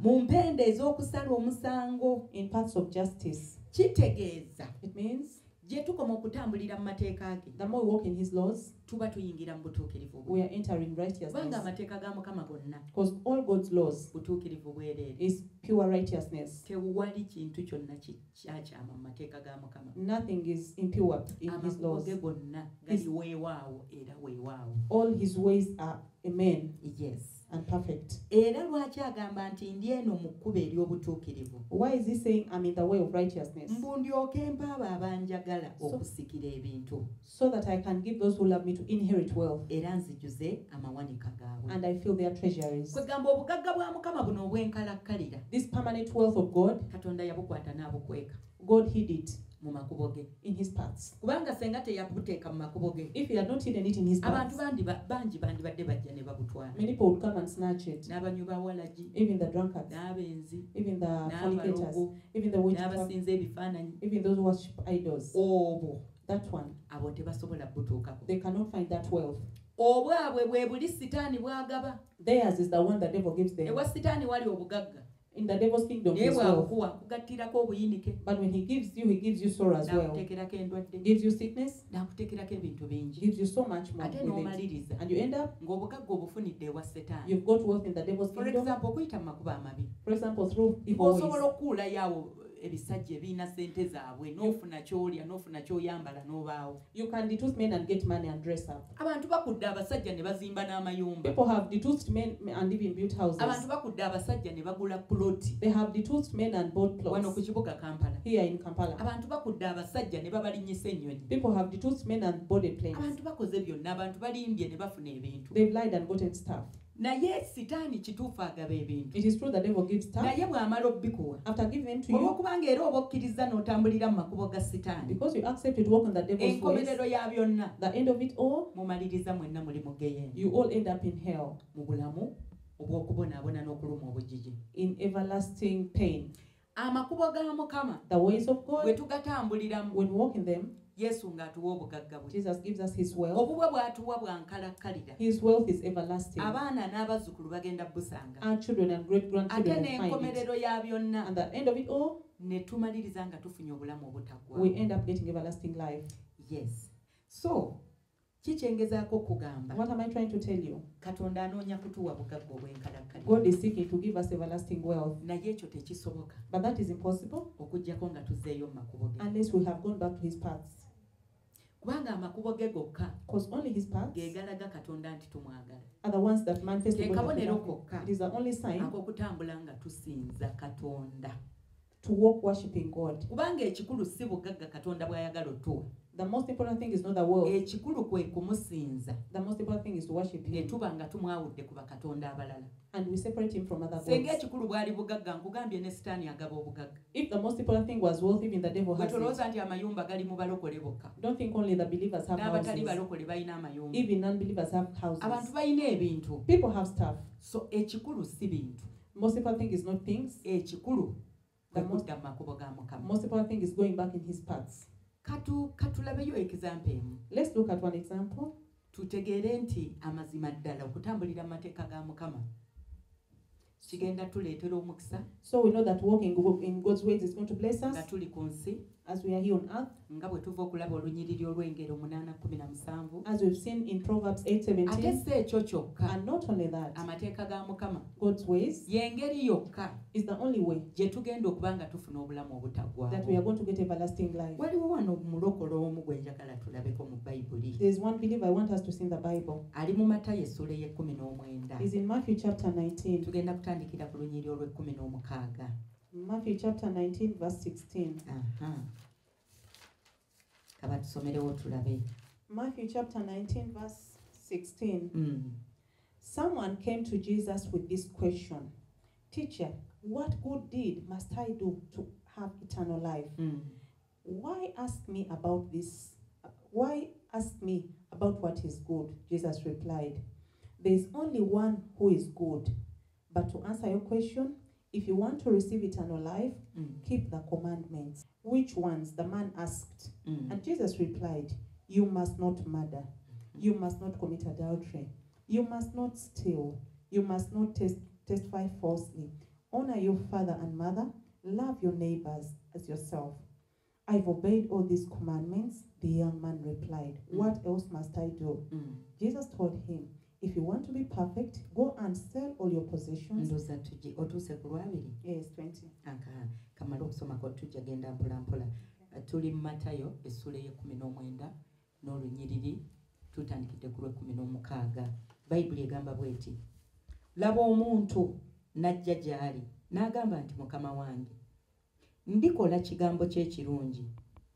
mu mpenda ez'okusala omusango
in paths of justice.
kitegeeza
It means
gye tukoma okutambulira mu mateeka ge
the more we walk in his laws,
tuba tuyingira mu butuukirivu bwe
we are entering
kubanga
righteousness.
amateeka ga Mukama gonna
Because all God's laws
butuukirivu bwereere
is pure righteousness.
tewali kintu kyonna kyakyama mu mateeka ga Mukama
Nothing is impure in his
amakubo
laws.
ge gonna gali weewaawo era weewaawo
All his ways are amen
yes
and perfect.
era lwaki agamba nti ndi eno mu kkubo ery'obutuukirivu
Why is he saying I'm in the way of righteousness?
mbu ndyoke mpaabo abanjagala okusikira ebintu
So that I can give those who love me to inherit wealth
era nzijuze amawanika gaabwe
and I fill their treasuries.
kwegamba obugagga bwa Mukama buno obw'enkalakkalira
This permanent wealth of God,
Katonda yabukwata n'abukweka
God hid it
mu makubo ge
in his paths.
kubanga senga teyabuteeka mu makubo ge
If he had not hidden it in his
abantu
paths,
bangi bandibadde bajja ne babutwala
many people would come and snatch it.
n'abanywi bawalagi
Even the drunkards,
n'abenzi
even the fornicators,
n'abalogo
even the witchcraft,
n'abasinza ebifaananyi
even those who worship idols.
obwo
That one,
abo tebasobola butuukako
they cannot find that wealth.
obwabwe bwe buli sitaani bw'agaba
Theirs is the one the devil gives them.
ewa sitaani wali obugagga
In the devil's kingdom,
naye
is wealth.
bwabukuwa kugattirako obuyinike
But when he gives you sorrow as well.
n'akuteekerako endwadde
Gives you sickness,
n'akuteekerako ebintu bingi
gives you so much more
ate
with it.
n'omaliriza
And you end up,
ng'obugagga obufunidde ewa setaani
you've got wealth in the devil's
for
kingdom.
example okuyita mu makubo amabi
For example, through evil ways.
ng'osobola okuulayo awo ebisajja ebiina sente zaabwe n'ofuna kyolya n'ofuna kyoyambala n'obaawo
You can detoothe men and get money and dress up.
abantu bakudde abasajja ne bazimba n'amayumba
People have detoothed men and even built
abantu
houses.
bakudde abasajja ne bagula puloti
They have detoothed men and bought
wano ku
plots
kibuga Kampala
here in Kampala.
abantu bakudde abasajja ne babalinyisa ennyonyi
People have detoothed men and boarded planes.
abantu bakoze byonna abantu balimbye ne bafuna ebintu
They've lied and gotten stuff.
naye sitaani kituufu agaba ebintu
It is true the devil gives stuff.
naye bw'amala obbikuwa
After giving them to you,
olw'okubanga era oba okkiriza n'otambulira mu makubo ga sitaani
because you accept it, walk on the devil's ways,
enkomerero ya byonna
the end of it all,
mumaliriza mwenna muli mu geyeeni
you all end up in hell,
mu bulamu obw'okubonaabona n'okuluma obujiji
in everlasting pain.
amakubo ga Mukama
The ways of
bwe
God,
tugatambuliramu
when we walk in them,
Yesu ng'atuwa obugagga bwe
Jesus gives us his wealth.
obubwe bw'atuwa bwankalakkalira
His wealth is everlasting.
abaana n'abazzukulu bagenda busanga
Our children and great
ate
grandchildren will find it.
n'enkomerero ya byonna
And the end of it all,
ne tumaliriza nga tufunye obulamu obutaggwa
we end up getting everlasting life.
yes so kichengezaako okugamba
What am I trying to tell you?
Katonda anoonya kutuwa bugagga obw'enkalakkalira
God is seeking to give us everlasting wealth,
naye ekyo tekisoboka
but that is impossible
okuggyako nga tuzzeeyo mu makubo ge
unless we have gone back to his paths.
kubanga amakubo ge gokka
Because only his paths
ge galaga Katonda nti tumwagala
are the ones that manifest the
ke
God that we
kabonero
love him.
kokka
It is the only sign
ak'okutambula nga tusinza Katonda
to walk worshiping God.
kubanga ekikulu si bugagga Katonda bw'ayagala otuwa
The most important thing is not the world.
ekikulu kwe kumusinza
The most important thing is to worship
ne
him,
tuba nga tumwawudde ku bakatonda abalala
and we separate him from other
senga
gods.
ekikulu bwali bugagga nkugambye ne sitaani agaba obugagga
If the most important thing was wealth, even the devil
bwe
has it.
tolowooza nti amayumba gali mu balokole bokka
Don't think only the believers have
n'abatali
houses.
balokole balina amayumba
Even non-believers have
abantu
houses.
balina ebintu
People have stuff.
so ekikulu si bintu
Most important thing is not things.
ekikulu
The
kwe
most-
kudda mu makubo ga mukama
Most important thing is going back in his paths.
katulabeyo ekizampa emu
Let's look at one example.
tutegeere nti amazima ddala okutambulira mu mateeka ga mukama kigenda tuleetera omukisa
So we know that walking in God's ways is going to bless us
nga tuli ku nsi
as we are here on earth.
nga bwe tuva okulaba olunyiriri olw'engero 8:17
As we've seen in Proverbs
ate
8:17.
si ekyo kyokka
And not only that,
amateeka ga mukama
God's ways
y'engeri yokka
is the only way
gye tugenda okuba nga tufuna obulamu
that we
obutaggwaawo
are going to get everlasting life.
waliwo wano mulokole omu gwe njagala tulabeko mu bayibuli
There's one believer I want us to see in the Bible.
ali mu Matayo essula y'e19
He's in Matthew chapter 19.
tugenda kutandikira ku lunyiri olw'16
Matthew chapter 19 verse 16.
kaba tusomerewo tulabe
Matthew chapter 19 verse 16. Someone came to Jesus with this question. Teacher, what good deed must I do to have eternal life? Why ask me about this? Why ask me about what is good? Jesus replied, there is only one who is good. But to answer your question, if you want to receive eternal life, keep the commandments. Which ones? The man asked. And Jesus replied, you must not murder. You must not commit adultery. You must not steal. You must not testify falsely. Honor your father and mother. Love your neighbors as yourself. I've obeyed all these commandments. The young man replied, what else must I do? Jesus told him, if you want to be perfect, go and sell all your possessions.
ndoza otuuse ku lwabiri
Yes, 20.
kamala okusomako tujja genda mpolampola tuli mu Matayo essula y'e19 n'olunyiriri tutandikidde ku lw'16 bayibuli egamba bweti laba omuntu n'ajja gy'ali n'agamba nti mukama wange ndikola kigambo ky'ekirungi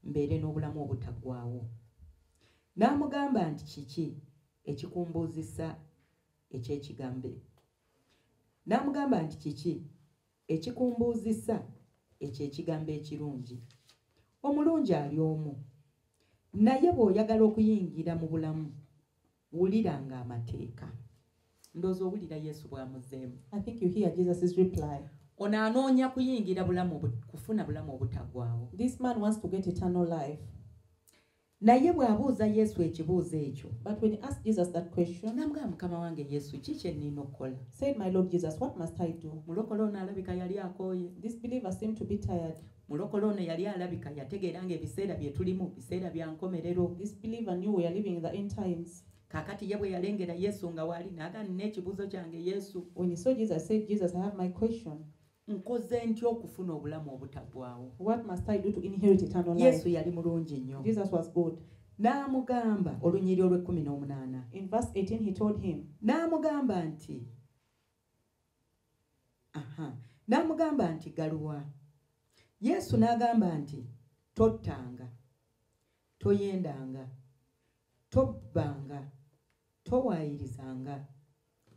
mbeere n'obulamu obutaggwaawo n'amugamba nti kiki ekikumbuuzisa ekyekigambo n'amugamba nti kiki ekikumbuuzisa ekyekigambo ekirungi omulungi ali omu naye bw'oyagala okuyingira mu bulamu wuliranga amateeka ndowooza owulira Yesu bw'amuzeemu
I think you hear Jesus' reply.
ono anoonya kuyingira kufuna bulamu obutaggwaawo
This man wants to get eternal life.
naye bw'abuuza Yesu ekibuuzo ekyo
But when he asked Jesus that question,
n'amugamba mukama wange Yesu ki kye nnina okukola
said, my Lord Jesus, what must I do?
mulokole ono alabika yali akooye
This believer seemed to be tired.
mulokole ono yali alabika yategeera ng'ebiseera bye tulimu biseera bya nkomerero
This believer knew we are living in the end times.
kaakati ye bwe yalengera Yesu nga waali n'agaa nina ekibuuzo kyange Yesu
When he saw Jesus, said, Jesus, I have my question.
nkoze ntya okufuna obulamu obutaggwaawo
What must I do to inherit eternal
Yesu
life?
yali mulungi nnyo
Jesus was good.
n'amugamba olunyiri olw'18
In verse 18, he told him,
n'amugamba nti galuwa Yesu n'agamba nti tottanga toyendanga tobbanga towaayirizanga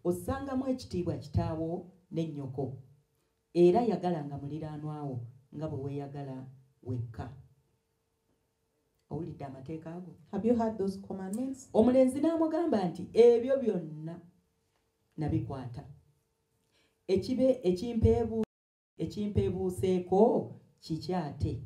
ossangamu ekitiibwa kitaawo ne nnyoko era yagalanga muliraanwa wo nga bwe weeyagala wekka owulidde amateeka ago
have you heard those commandments?
omulenzi n'amugamba nti ebyo byonna nabikwata ekimpeebuuseeko kiki ate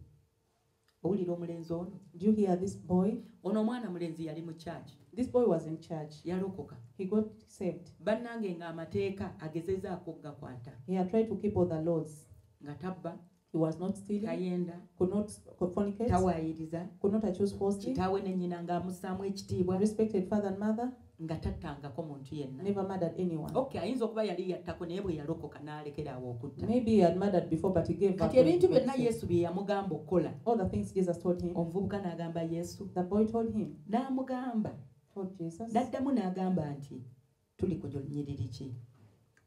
owulira omulenzi ono
Do you hear this boy?
ono omwana mulenzi yali mu kyaki
This boy was in church.
yalokoka
He got saved.
bannange ng'amateeka agezezaako gakwata
He had tried to keep all the laws.
nga tabba
He was not stealing,
tayenda,
could not fornicate,
tawaayiriza,
could not accuse falsely,
kitaawe ne nnyina ng'amussaamu ekitiibwa,
respected father and mother,
nga tattangako muntu yenna.
never murdered anyone.
Okay, ayinza okuba yali yattako naye bwe yalokoka n'alekera awo okutta.
Maybe he had murdered before, but he gave up.
Kati ebintu byonna Yesu bye yamugamba okukola.
All the things Jesus told him,
Omuvubuka n'agamba Yesu.
the boy told him,
N'amugamba.
told Jesus.
N'addamu n'agamba nti tuli ku nnyiriri ki.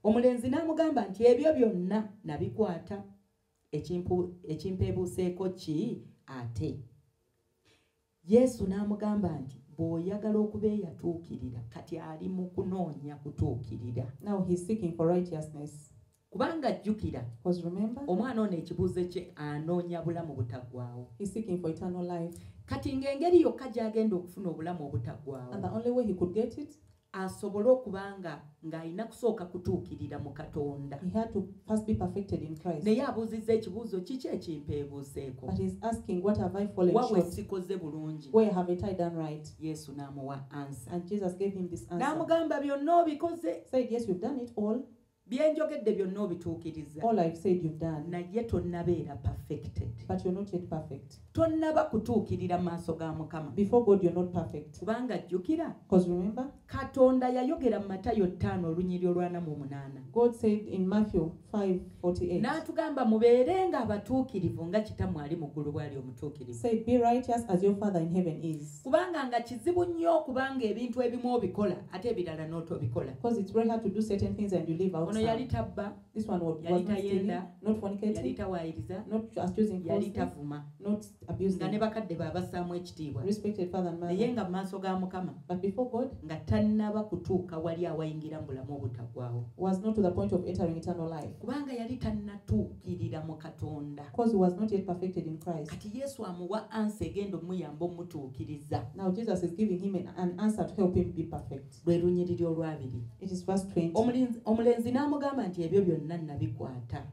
Omulenzi n'amugamba nti ebyo byonna nabikwata ekimpeebuuseeko ki ate. Yesu n'amugamba nti bw'oyagala okuba eyatuukirira kati ali mu kunoonya kutuukirira.
Now he's seeking for righteousness.
Kubanga jjukira
Because remember,
omwana ono ekibuuzo kye anoonya bulamu butaggwaawo.
he's seeking for eternal life.
Kati ng'engeri yokka gy'agenda okufuna obulamu
And the
obutaggwaawo
only way he could get it,
asobole okubanga ng'alina kusooka kutuukirira mu Katonda.
he had to first be perfected in Christ.
Naye abuuzizza ekibuuzo kiki ekimpeebuuseeko?
But he's asking, what have I fallen
Wa bwe
short?
sikoze bulungi?
Where haven't I done right?
Yesu n'amuwa ansa.
And Jesus gave him this answer.
N'amugamba byonna obikoze.
Said, yes, you've done it all.
Bye njogedde byonna obituukiriza.
All I've said you've done.
Naye tonnabeera perfected.
But you're not yet perfect.
Tonnaba kutuukirira mu maaso ga Mukama.
Before God, you're not perfect.
Kubanga jjukira
Because remember,
Katonda yayogera mu Matayo 5:48.
God said in Matthew 5:48,
N'atugamba mubeerenga abatuukirivu nga Kitammwe ali mu ggulu bw'ali omutuukirivu.
said, be righteous as your Father in heaven is.
Kubanga nga kizibu nnyo okubanga ebintu ebimu obikola ate ebirala n'otobikola.
Because it's very hard to do certain things and you leave out
Ono
some.
yali tabba,
This one was
yali
not stealing,
tayenda,
not
yali
fornicating,
tawaayiriza,
not accusing
yali
falsely,
tavuma,
not abusing,
nga ne bakadde babassaamu ekitiibwa.
respected father and
Naye
mother.
nga mu maaso ga Mukama
But before God,
nga tannaba kutuuka wali awayingira mu bulamu obutaggwaawo.
was not to the point of entering eternal life.
Kubanga yali tannatuukirira mu Katonda.
Because he was not yet perfected in Christ.
Kati Yesu amuwa ansa egenda omuyamba omutuukiriza.
Now Jesus is giving him an answer to help him be perfect.
Lwe lunyiriri olwabiri.
It is verse 20.
Omulenzi n'amugamba nti ebyo byonna nabikwata.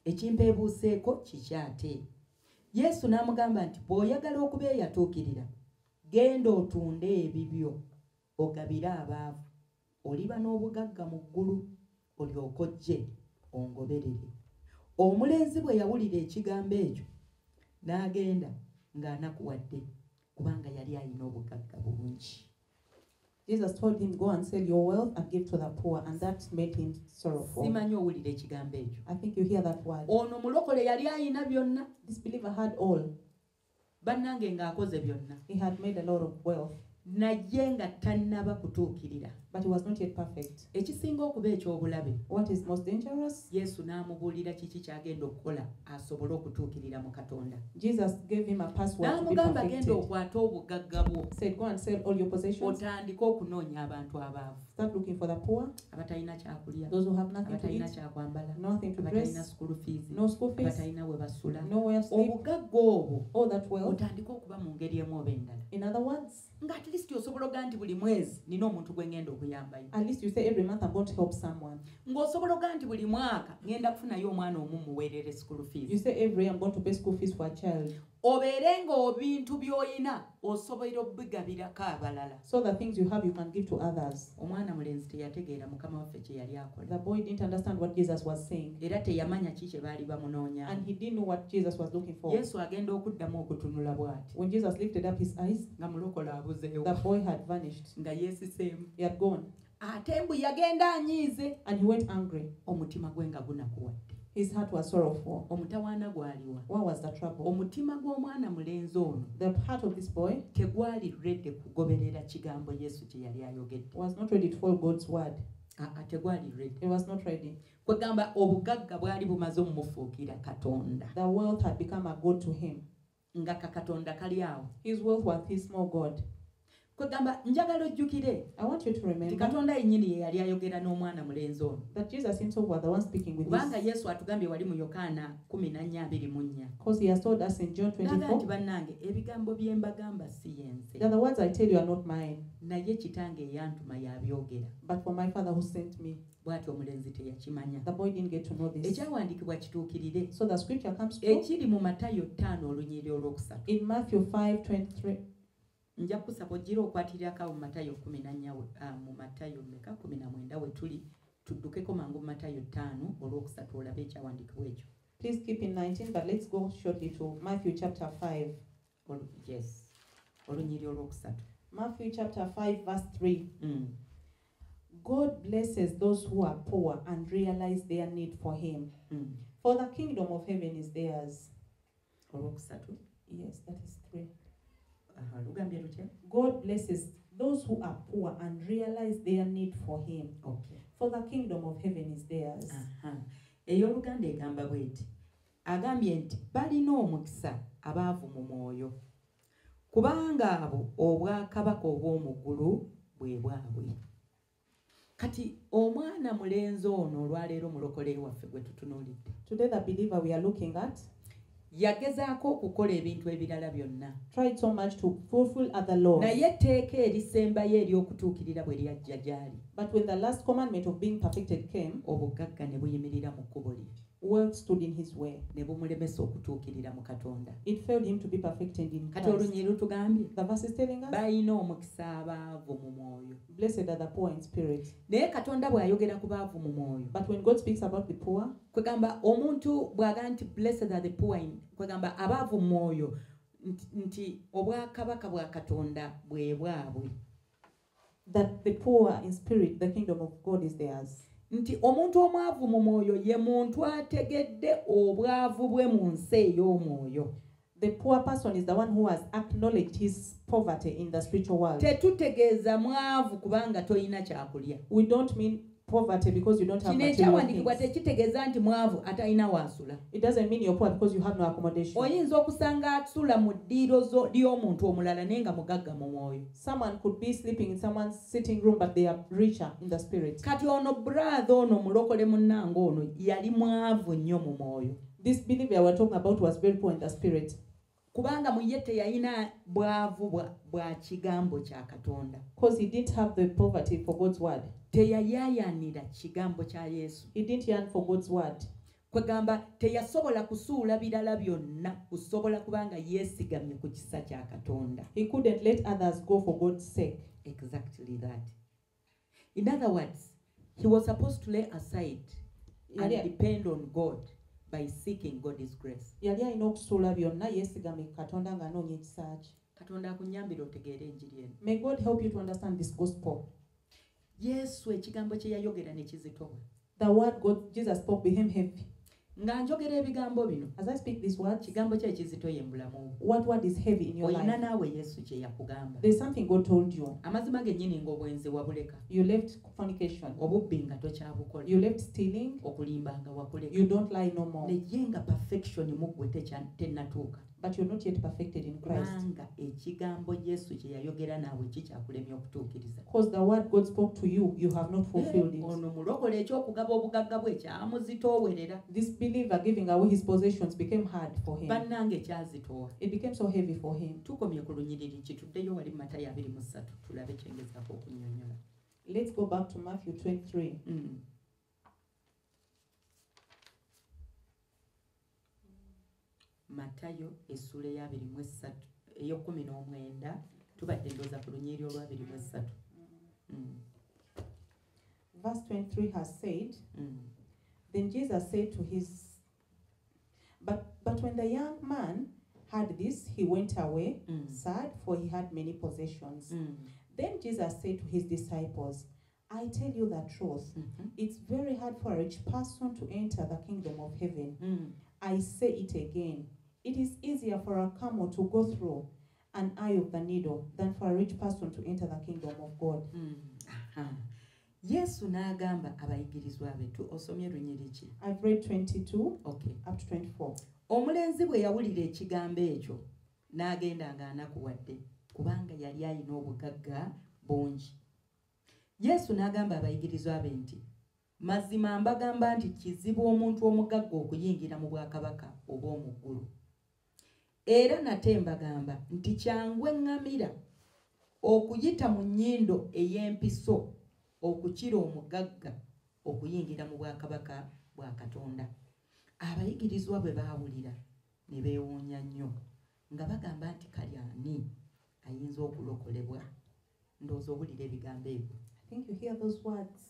Ekimpeebuuseeko kikyate. Yesu n'amugamba nti bw'oyagala okuba eyatuukirira, genda otunde ebibyo, ogabire abaavu, oliba n'obugagga mu ggulu, olyoke ojje ongoberere. Omulenzi bwe yawulira ekigambo ekyo, n'agenda ng'anakuwadde, kubanga yali alina obugagga bungi.
Jesus told him, go and sell your wealth and give to the poor, and that made him sorrowful.
Simanyi owulira ekigambo ekyo.
I think you hear that word.
Ono mulokole yali alina byonna,
This believer had all.
bannange ng'akoze byonna,
He had made a lot of wealth,
naye nga tannaba kutuukirira.
but he was not yet perfect.
Ekisinga okuba eky'obulabe,
What is most dangerous?
Yesu n'amubuulira kiki ky'agenda okukola asobole okutuukirira mu Katonda.
Jesus gave him a password to be
N'amugamba genda
perfected.
okwata obugagga bwo,
Said, go and sell all your possessions.
otandike okunoonya abantu abaavu,
Start looking for the poor,
abatalina kyakulya,
those who have nothing to
abatalina
eat,
kyakwambala,
nothing to
abatalina
dress,
school fees,
no school fees,
abatalina we basula.
nowhere to sleep.
Obugagga obwo
All that wealth.
otandike okuba mu ngeri emu oba endala.
In other words,
Nga at least osobola oga nti buli mwezi nina omuntu gwe ngenda okuyambayo.
at least you say every month I'm going to help someone.
Ng'osobola oga nti buli mwaka ngenda kufunayo omwana omu muweerere school
You
fees.
say every year I'm going to pay school fees for a child.
Obeere ng'obintu by'olina osobola obigabirako abalala.
So the things you have, you can give to others.
Omwana mulenzi teyategeera Mukama waffe kye yali akola.
The boy didn't understand what Jesus was saying,
Era teyamanya ki kye baali bamunoonya.
and he didn't know what Jesus was looking for.
Yesu agenda okuddamu okutunula bw'ati.
When Jesus lifted up his eyes,
Nga mulokole abuzeewo.
the boy had vanished.
Nga yeesiseemu.
He had gone,
Ate mbu yagenda anyiize.
and he went angry.
Omutima gwe nga gunakuwadde.
His heart was sorrowful.
Omutawaana gwaliwa.
What was the trouble?
Omutima gw'omwana mulenzi ono
The heart of this boy
tegwali redde kugoberera kigambo Yesu kye yali ayogedde.
was not ready to follow God's word.
Tegwali redde.
It was not ready.
Kwegamba obugagga bwali bumaze omumufuukira Katonda.
The wealth had become a god to him.
Nga Katonda kali awo.
His wealth was his small god.
Kwegamba njagala ojjukire
I want you to
nti
remember
Katonda yennyini ye yali ayogera n'omwana mulenzi ono.
that Jesus himself was the one speaking with
Kubanga
this.
Yesu atugambye wali mu Yokaana 14:24.
Because he has told us in John
Naga nti
24,
bannange ebigambo bye mbagamba si yense.
that the words I tell you are not mine,
Naye kitange eyantuma y'abyogera.
but for my Father who sent me.
Bw'ati omulenzi teyakimanya.
The boy didn't get to know this.
Ekyawandiikibwa kituukirire.
So the scripture comes true
Ekiri mu Matayo 5:3.
in Matthew 5:23.
Nja kusaba ojjira okwatirirako mu Matayo 14 mu Matayo 19 we tuli tuddukeko mangu mu Matayo 5 olwokusatu olabe ekyawandiikibwa ekyo.
Please keep in 19, but let's go shortly to Matthew chapter 5.
Yes. Olunyiri olwokusatu.
Matthew chapter 5 verse 3.
Mm.
God blesses those who are poor and realize their need for him.
Mm.
For the kingdom of heaven is theirs.
Olwokusatu.
Yes, that is 3.
Lugambye lutya?
God blesses those who are poor and realize their need for him.
Okay.
For the kingdom of heaven is theirs.
Ey'Oluganda egamba bw'eti. Agambye nti balina omukisa abaavu mu mwoyo. Kubanga abo obwakabaka obw'omu ggulu bwe bwabwe. Kati omwana mulenzi ono olwaleero mulokole waffe gwe tutunuulidde.
Today the believer we are looking at
yagezaako okukola ebintu ebirala byonna.
Tried so much to fulfill other laws.
Naye etteeka erisembayo ery'okutuukirira bwe lyajja gy'ali.
But when the last commandment of being perfected came,
obugagga ne buyimirira mu kkubo lye.
wealth stood in his way.
Ne bumulemesa okutuukirira mu Katonda.
It failed him to be perfected in
Kati
Christ.
olunyiri lutugambye.
The verse is telling us,
balina omukisa abaavu mu mwoyo.
blessed are the poor in spirit.
Naye Katonda bw'ayogera ku baavu mu mwoyo.
But when God speaks about the poor,
kwegamba omuntu bw'agamba nti blessed are the poor in, kwegamba abaavu mu mwoyo nti obwakabaka bwa Katonda bwe bwabwe.
that the poor in spirit, the kingdom of God is theirs.
Nti omuntu omwavu mu mwoyo ye muntu ategedde obwavu bwe mu nsi ey'omwoyo.
The poor person is the one who has acknowledged his poverty in the spiritual world.
Tetutegeeza mwavu kubanga toyina kyakulya.
We don't mean poverty because you don't have
Kino
material
ekyawandiikibwa
things.
tekitegeeza nti mwavu atalina waasula.
It doesn't mean you're poor because you have no accommodation.
Oyinza okusanga asula mu ddiiro ly'omuntu omulala naye nga mugagga mu mwoyo.
Someone could be sleeping in someone's sitting room but they are richer in the spirit.
Kati ono brother ono mulokole munnange ono yali mwavu nnyo mu mwoyo.
This believer we're talking about was very poor in the spirit.
Kubanga mu ye teyalina bwavu bwa kigambo kya Katonda.
Because he didn't have the poverty for God's word.
Teyayaayaanira kigambo kya Yesu.
He didn't yearn for God's word.
Kwegamba teyasobola kusuula birala byonna kusobola kubanga yeesigamye ku kisa kya Katonda.
He couldn't let others go for God's sake.
Exactly that. In other words, he was supposed to lay aside and depend on God by seeking God's grace.
Yali alina okusuula byonna yeesigamye Katonda ng'anoonya ekisa kye.
Katonda akunyambire otegeere enjiri eno.
May God help you to understand this gospel.
Yesu ekigambo kye yayogera ne kizitowa.
The word God Jesus spoke became heavy.
Nga njogera ebigambo bino.
As I speak these words,
kigambo kye ekizito ye mbulamu.
What word is heavy in your
Oyina
life?
naawe Yesu kye yakugamba.
There's something God told you.
Amazima gennyini ng'obwenzi wabuleka.
You left fornication.
Obubbi nga tokyabukola.
You left stealing.
Okulimba nga wakuleka.
You don't lie no more.
Naye nga perfection mu ggwe tennatuuka.
But you're not yet perfected in Christ.
Kubanga ekigambo Yesu kye yayogera naawe kikyakulemya okutuukiriza.
Because the word God spoke to you, you have not fulfilled it.
Ono mulokole ekyokugaba obugagga bwe kyamuzitoowerera.
This believer giving away his possessions became hard for him.
Bannange kyazitoowa.
It became so heavy for him.
Tukomye ku lunyiriri kituddeyo wali Matayo 23 tulabe kyengezaako okunnyonnyola.
Let's go back to Matthew 23.
Matayo essula ya 23 ey'okumin'omwenda tubadde ndooza ku lunyiriri olwa 23.
Verse 23 has said, Then Jesus said to his, but when the young man heard this, he went away, sad, for he had many possessions. Then Jesus said to his disciples, I tell you the truth, it's very hard for a rich person to enter the kingdom of heaven. I say it again, it is easier for a camel to go through an eye of the needle than for a rich person to enter the kingdom of God.
Yesu n'agamba abayigirizwa be osomye lunyiriri ki?
I've read 22
okay.
up to 24.
Omulenzi bwe yawulira ekigambo ekyo n'agenda ng'anakuwadde kubanga yali alina obugagga bungi. Yesu n'agamba abayigirizwa be nti mazima mbagamba nti kizibu omuntu omugagga okuyingira mu bwakabaka obw'omu ggulu. Era nate mbagamba nti kyangu eŋŋamira okuyita mu nnyindo ey'empiso okukira omugagga okuyingira mu bwakabaka bwa Katonda. Abayigirizwa bwe baawulira ne beewuunya nnyo nga bagamba nti kale ani ayinza okulokolebwa? Ndowooza owulira ebigambo ebyo.
I think you hear those words.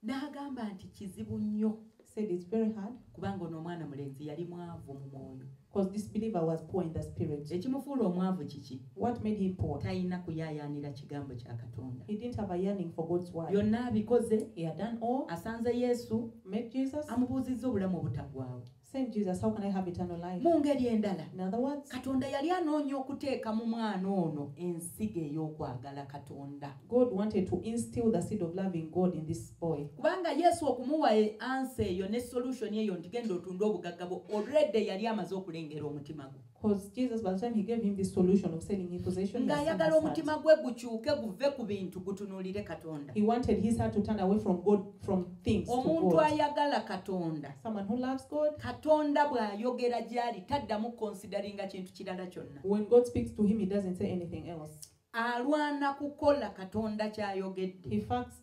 N'agamba nti kizibu nnyo
said it's very hard
kubanga ono omwana mulenzi yali mwavu mu mwoyo.
because this believer was poor in the spirit.
Ekimufuula omwavu kiki?
What made him poor?
Talina kuyaayaanira kigambo kya Katonda.
He didn't have a yearning for God's word.
Byonna abikoze,
He had done all,
asanze Yesu,
met Jesus,
amubuuzizza obulamu obutaggwaawo.
said, Jesus, how can I have eternal life?
Mu ngeri endala,
In other words,
Katonda yali anoonya okuteeka mu mwana ono ensigo ey'okwagala Katonda.
God wanted to instill the seed of loving God in this boy.
Kubanga Yesu okumuwa answer eyo ne solution eyo nti genda otunde obugagga bwo, already yali amaze okulengera omutima gwe.
Because Jesus, by the time he gave him this solution of selling his possession, he had seen
Ng'ayagala
his
omutima
heart.
gwe gukyuke guve ku bintu gutunuulire Katonda.
He wanted his heart to turn away from God, from things to
Omuntu
God.
ayagala Katonda,
Someone who loves God,
Katonda bw'ayogera gy'ali taddamu consideringa kintu kirala kyonna.
when God speaks to him, he doesn't say anything else.
Alwana kukola Katonda ky'ayogedde.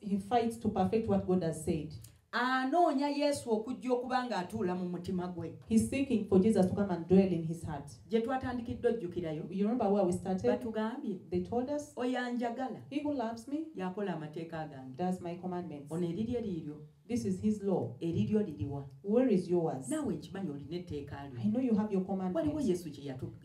He fights to perfect what God has said.
Anoonya Yesu okujja okuba ng'atuula mu mutima gwe.
He's seeking for Jesus to come and dwell in his heart.
Gye twatandikidde ojjukirayo,
You remember where we started?
batugambye
They told us,
oyo anjagala
he who loves me
yakola amateeka gange.
does my commandments.
Ono eriryo liiryo,
This is his law.
eriryo liriwa.
Where is yours?
Naawe nkimanyi olina etteeka lyo.
I know you have your
Waliwo
commandments.
Yesu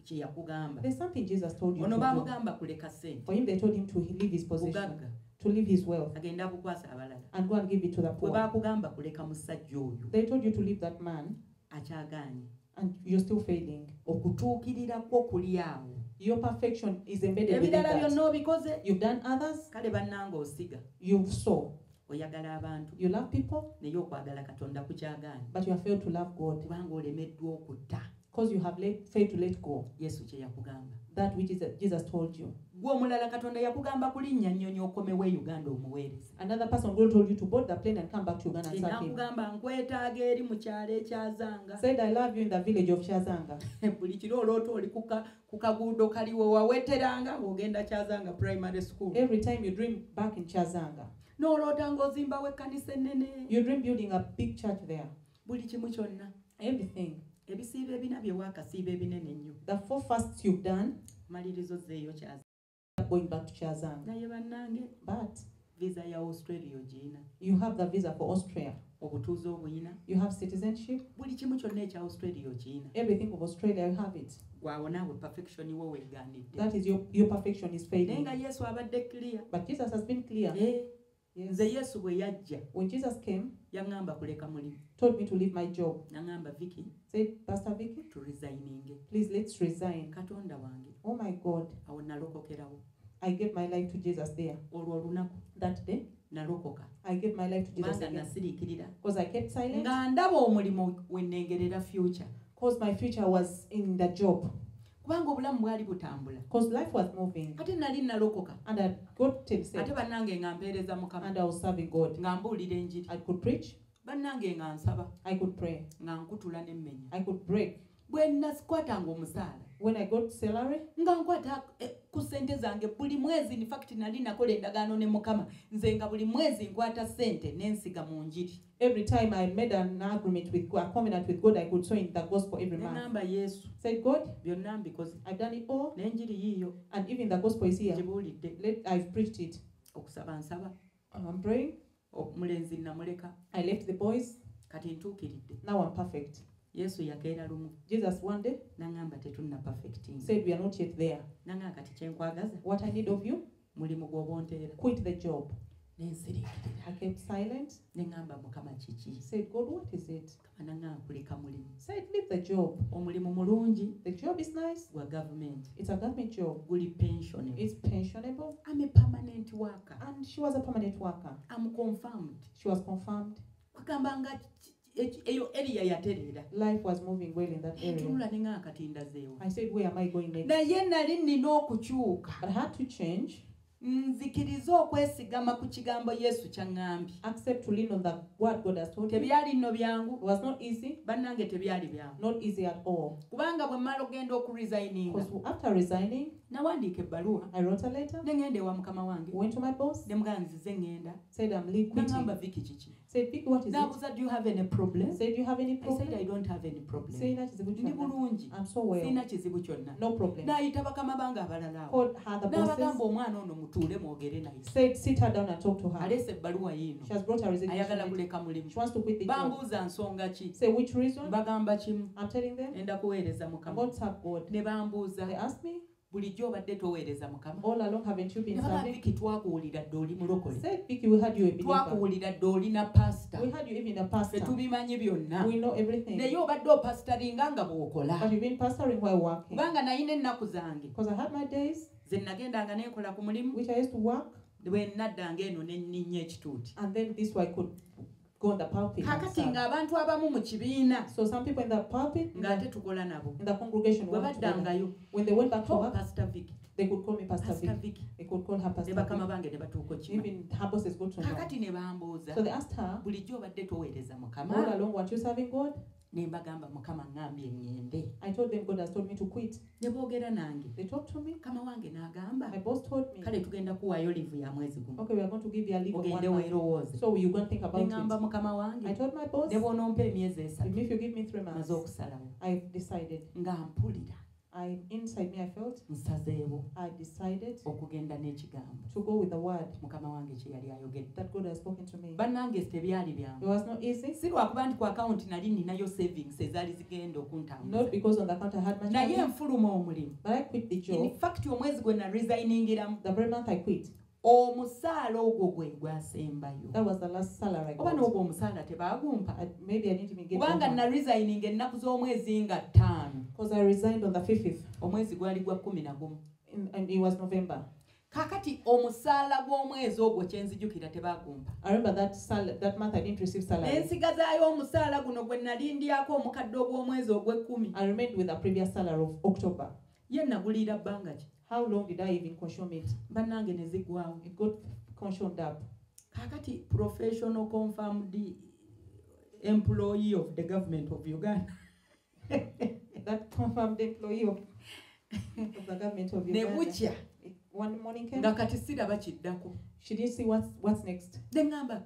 kye yakugamba.
There's something Jesus told you
Ono
to do.
baamugamba kuleka ssente,
For him, they told him to leave his possession,
bugagga,
to leave his wealth,
agenda kukwasa abalala.
and go and give it to the
Bwe
poor.
baakugamba kuleka musajja oyo,
They told you to leave that man,
akyagaanye.
and you're still failing.
Okutuukirirako kuli awo.
Your perfection is embedded within
Ebirala
that.
byonna obikoze,
You've done others,
kale bannanga osiga.
you've sow.
Oyagala abantu,
You love people,
naye okwagala Katonda kukyagaanye.
but you have failed to love God
Kubanga olemeddwa okutta.
because you have failed to let go.
Yesu kye yakugamba.
That which Jesus told you.
Gwe omulala Katonda yakugamba kulinnya nnyonyi okomewo e Uganda omuweereza.
Another person, God told you to board the plane and come back to Uganda and serve him.
Nakugamba nkwetaaga eri mu kyalo ekyazanga.
Said, I love you in the village of Chazanga.
Buli kiro oloota oli ku kaguudo kaliwo waweteranga ng'ogenda Kyazanga primary school.
Every time you dream back in Chazanga,
N'oloota ng'ozimbawo ekkanisa ennene.
you dream building a big church there.
Buli kimu kyonna.
Everything.
Ebisiibo ebina bye waakasiiba ebinene ennyo.
The 4 fasts you've done,
Malirizo zeeyo Kyazanga.
going back to Chazanga.
Naye bannange,
But
visa ya Australia ogiyina.
you have the visa for Austria.
Obutuuze obuyina.
You have citizenship.
Buli kimu kyonna ekya Australia ogiyina.
Everything of Australia, you have it.
Gwawo naawe perfection wo weegaanidde.
That is your perfection is
Naye
fading.
nga Yesu abadde clear.
But Jesus has been clear.
Nze
Yes.
Yesu bwe yajja,
When Jesus came,
yaŋŋamba kuleka mulimu.
told me to leave my job.
Naŋŋamba Vicky,
Said, Pastor Vicky,
turesigninge.
please let's resign.
Katonda wange,
Oh my God.
awo nalokokerawo.
I gave my life to Jesus there.
Olwo olunaku
That day,
nalokoka.
I gave my life to Jesus
Kubanga
again.
nasiriikirira.
Because I kept silent.
Nga ndaba omulimu we nnengerera future.
Because my future was in the job.
Kubanga obulamu bwali butambula.
Because life was moving.
Ate nali nalokoka.
And I got to
Ate
say,
bannange nga mpeereza Mukama.
and I was serving God.
Nga mbuulira enjiri.
I could preach.
Bannange nga nsaba.
I could pray.
Nga nkutula n'emmenya.
I could break.
Bwe nasikwatanga omusaala.
When I got salary,
Nga nkwata ku ssente zange buli mwezi, in fact nali nakola endagaano ne Mukama. Nze nga buli mwezi nkwata ssente n'ensiga mu njiri.
every time I made an agreement with God, a covenant with God, I could sow in the gospel every month.
N'agamba Yesu,
Said, God,
byonna mbikoze.
I've done it all.
N'enjiri yiiyo
And even the gospel is here.
gibuulidde.
I've preached it.
Okusaba nsaba.
I'm praying.
Omulenzi namuleka.
I left the boys.
Kati ntuukiridde.
Now I'm perfect.
Yesu yakeera lumu.
Jesus one day
N'agamba tetunna perfecting.
said, we are not yet there.
N'agamba kati kyenkwagaza.
What I need of you,
Mulimu gw'oba onteera.
quit the job.
N'ensiriikirira.
I kept silent.
N'engamba Mukama kiki.
Said, God, what is it?
Mukama n'agamba kuleka mulimu.
Said, leave the job.
Omulimu mulungi
The job is nice.
gwa gavumenti.
It's a government job.
Guli pensionable.
It's pensionable.
I'm a permanent worker.
And she was a permanent worker.
I'm confirmed.
She was confirmed.
Kwagamba nga eyo area yatereera.
Life was moving well in that area.
Ntunula ne nga akati ndazeewo.
I said, where am I going next?
Naye nali nina okukyuka.
But I had to change.
Nzikiriza okwesigama ku kigambo Yesu ky'aŋŋambye.
Accept to lean on the word God has told me. It
Tebyali nno byangu.
was not easy.
Bannange tebyali byangu.
Not easy at all.
Kubanga bwe mmala ogenda okuresigninga.
Because after resigning,
nawandiika ebbaluwa
I wrote a letter,
ne ngenda ewa mukama wange
went to my boss,
ne mugamba nzize ngenda
said I'm quitting.
nagamba Vicky kiki
Said, Vicky, what is it?
nabuuza do you have any problem
Said, do you have any
I said
problem?
I don't have any problem
Said, "That is a good
ndi
job.
bulungi
I'm so well.
sirina kizibu kyonna
No problem."
n'ayita bakama bange abalala awo
Called her the
n'abagamba
bosses.
omwana ono mutuule mwogere naye
Said, sit her down and talk to her.
aleese ebbaluwa yiino
She has brought her resignation
ayagala
letter.
kuleka mulimu
She wants to quit the job.
bambuuza nsonga ki
Say, which reason?
bagamba kimu
I'm telling them,
enda kuweereza
I'm
mukama
going to serve God.
ne bambuuza
They asked me,
bulijjo obadde toweereza mukama
all along, haven't you been
ne bagamba
serving?
Vicky twakuwulira dde oli mulokole
Said, Vicky, we heard you a believer.
twakuwulira dde oli na pasita
We heard you even a
ffe
pastor.
tubimanyi byonna
We know everything.
naye obadde opasitaringa nga bw'okola
But you've been pastoring while working.
kubanga nayina ennaku zange
Because I had my days
ze nagendanga nenkola ku mulimu
which I used to work,
bwe naddanga eno nenninnya ekituuti
and then this way I could go on the pulpit. And
kakati
serve.
ng'abantu abamu mu kibiina
So some people in the pulpit,
ng'ate tukola nabo
in the congregation,
bwe
worked together.
baddangayo
When they went back to work,
pasita Vicky
they could call me Pastor
pasita
Vicky.
Vicky
They could call her
ne
Pastor
bakama
Vicky.
bange ne batuuka okima
Even her bosses go to know.
kakati ne bambuuza
So they asked her,
bulijjo obadde toweereza
all
mukama
along, weren't you serving God?
ne mbagamba mukama ŋŋambye ŋŋende
I told them God has told me to quit.
ne boogera nange
They talked to me.
mukama wange n'agamba
My boss told me,
kale tugenda kuwaayo livu ya mwezi gumu
okay, we are going to give you a leave of
ogende
1 month.
weerowooze
So you go and think
ne
about
ŋŋamba
it.
mukama
I
wange
told my boss,
ne bw'onompa emyezi
even
esatu
if you give me 3 months,
maze okusalawo
I've decided.
nga mpulira
Inside me, I felt,
nsazeewo
I decided
okugenda n'ekigambo
to go with the word
mukama wange kye yali ayogedde
that God has spoken to me.
bannange tebyali
It
byangu
was not easy,
si lwakuba nti ku akawunti nali ninayo savings ezaali zigenda
not
okuntambuza
because on the account I had much
naye
money,
nfuluma omulimu
but I quit the
in
job.
fact omwezi gwe naresigningira
The very month I quit,
omusaala ogwo gwe gwasembayo
that was the last salary I
oba
got.
n'ogwo omusaala tebaagumpa
Maybe I didn't even get
kubanga
that
naresigninga ennaku z'omwezi nga 5
because I resigned on the 5th,
omwezi gwali gwa 11
and it was November.
kakati omusaala gw'omwezi ogwo kyenzijukira tebaagumpa
I remember that month I didn't receive salary.
n'ensigazaayo omusaala guno gwe nali ndyako omukadde ogw'omwezi ogw'ekkumi
I remained with the previous salary of October.
ye nagulira bbanga ki
How long did I even consume it?
bannange ne ziggwawo
It got consumed up.
kakati professional confirmed employee of the government of Uganda
That confirmed employee of the government of
ne
Uganda.
bukya
One morning came,
nga kati siraba kiddako
she didn't see what's next.
ne ŋŋamba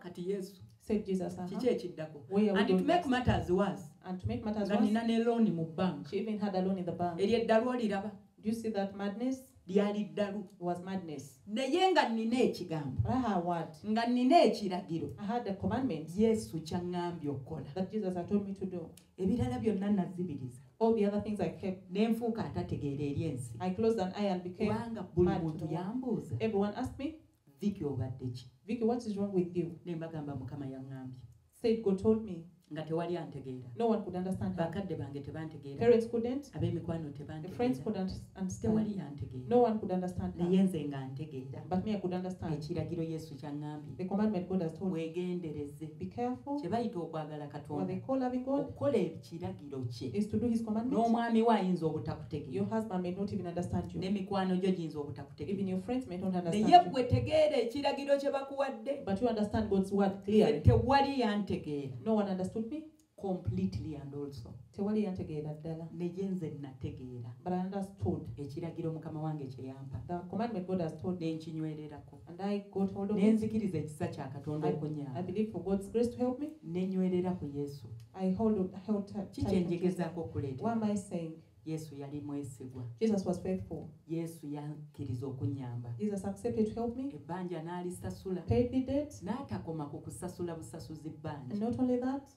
kati yesu
Said Jesus,
kiki ekiddako
where are we
and to
going
make
next?
matters worse
And to make matters
nga
worse,
nina ne looni mu banka
she even had a loan in the bank.
eryo eddalu oliraba
Do you see that madness?
lyali ddalu
It was madness.
naye nga nnina ekigambo
But I had a word.
nga nnina ekiragiro
I had the commandments
yesu kyaŋŋambye okukola
that Jesus had told me to do.
ebirala byonna nazibiriza
All the other things I kept.
ne nfuuka atategeera eri ensi
I closed an eye and became
kubanga buli
mad.
muntu yambuuza
Everyone asked me,
Vicky obadde ki
Vicky, what is wrong with you?
ne mbagamba mukama yaŋŋambye
Said God told me.
nga tewali antegeera
No one could understand her.
bakadde bange tebantegeera
Parents couldn't.
ab'emikwano
The friends
tebantegeera
couldn't understand.
tewali yantegeera
No one could understand
naye
her.
nze nga ntegeera
But me, I could understand.
ekiragiro yesu kyaŋŋambye
The commandment God has told me.
weegendereze
Be careful.
kye bayita okwagala
What
katonda
they call loving God
okukola ekiragiro kye
is to do His commandments.
n'omwami we ayinza
Your
obutakutegeera
husband may not even understand you.
n'emikwano gyo giyinza
Even
obutakutegeera
your friends may not
naye
understand you.
gwe tegeera ekiragiro kye bakuwadde
But you understand God's word clearly.
tewali yantegeera
No one understood me.
completely and also
Tewali yantegeera ddala.
naye nze nategeera
But I understood
ekiragiro mukama wange kye yampa
the commandment God has told me.
ne nkinywererako
And I got hold of
ne
it.
nzikiriza ekisa kya katonda
I
okunnyamba
believe for God's grace to help me.
ne nywerera ku yesu
I held tight.
ki kye njegezaako
What
okuleetera
am I saying?
yesu yali mwesigwa
Jesus was faithful.
yesu yakkiriza okunnyamba
Jesus accepted to help me.
ebbanja n'alisasula
Paid the debt.
n'atakoma ku kusasula busasuzi bbanja
And not only that,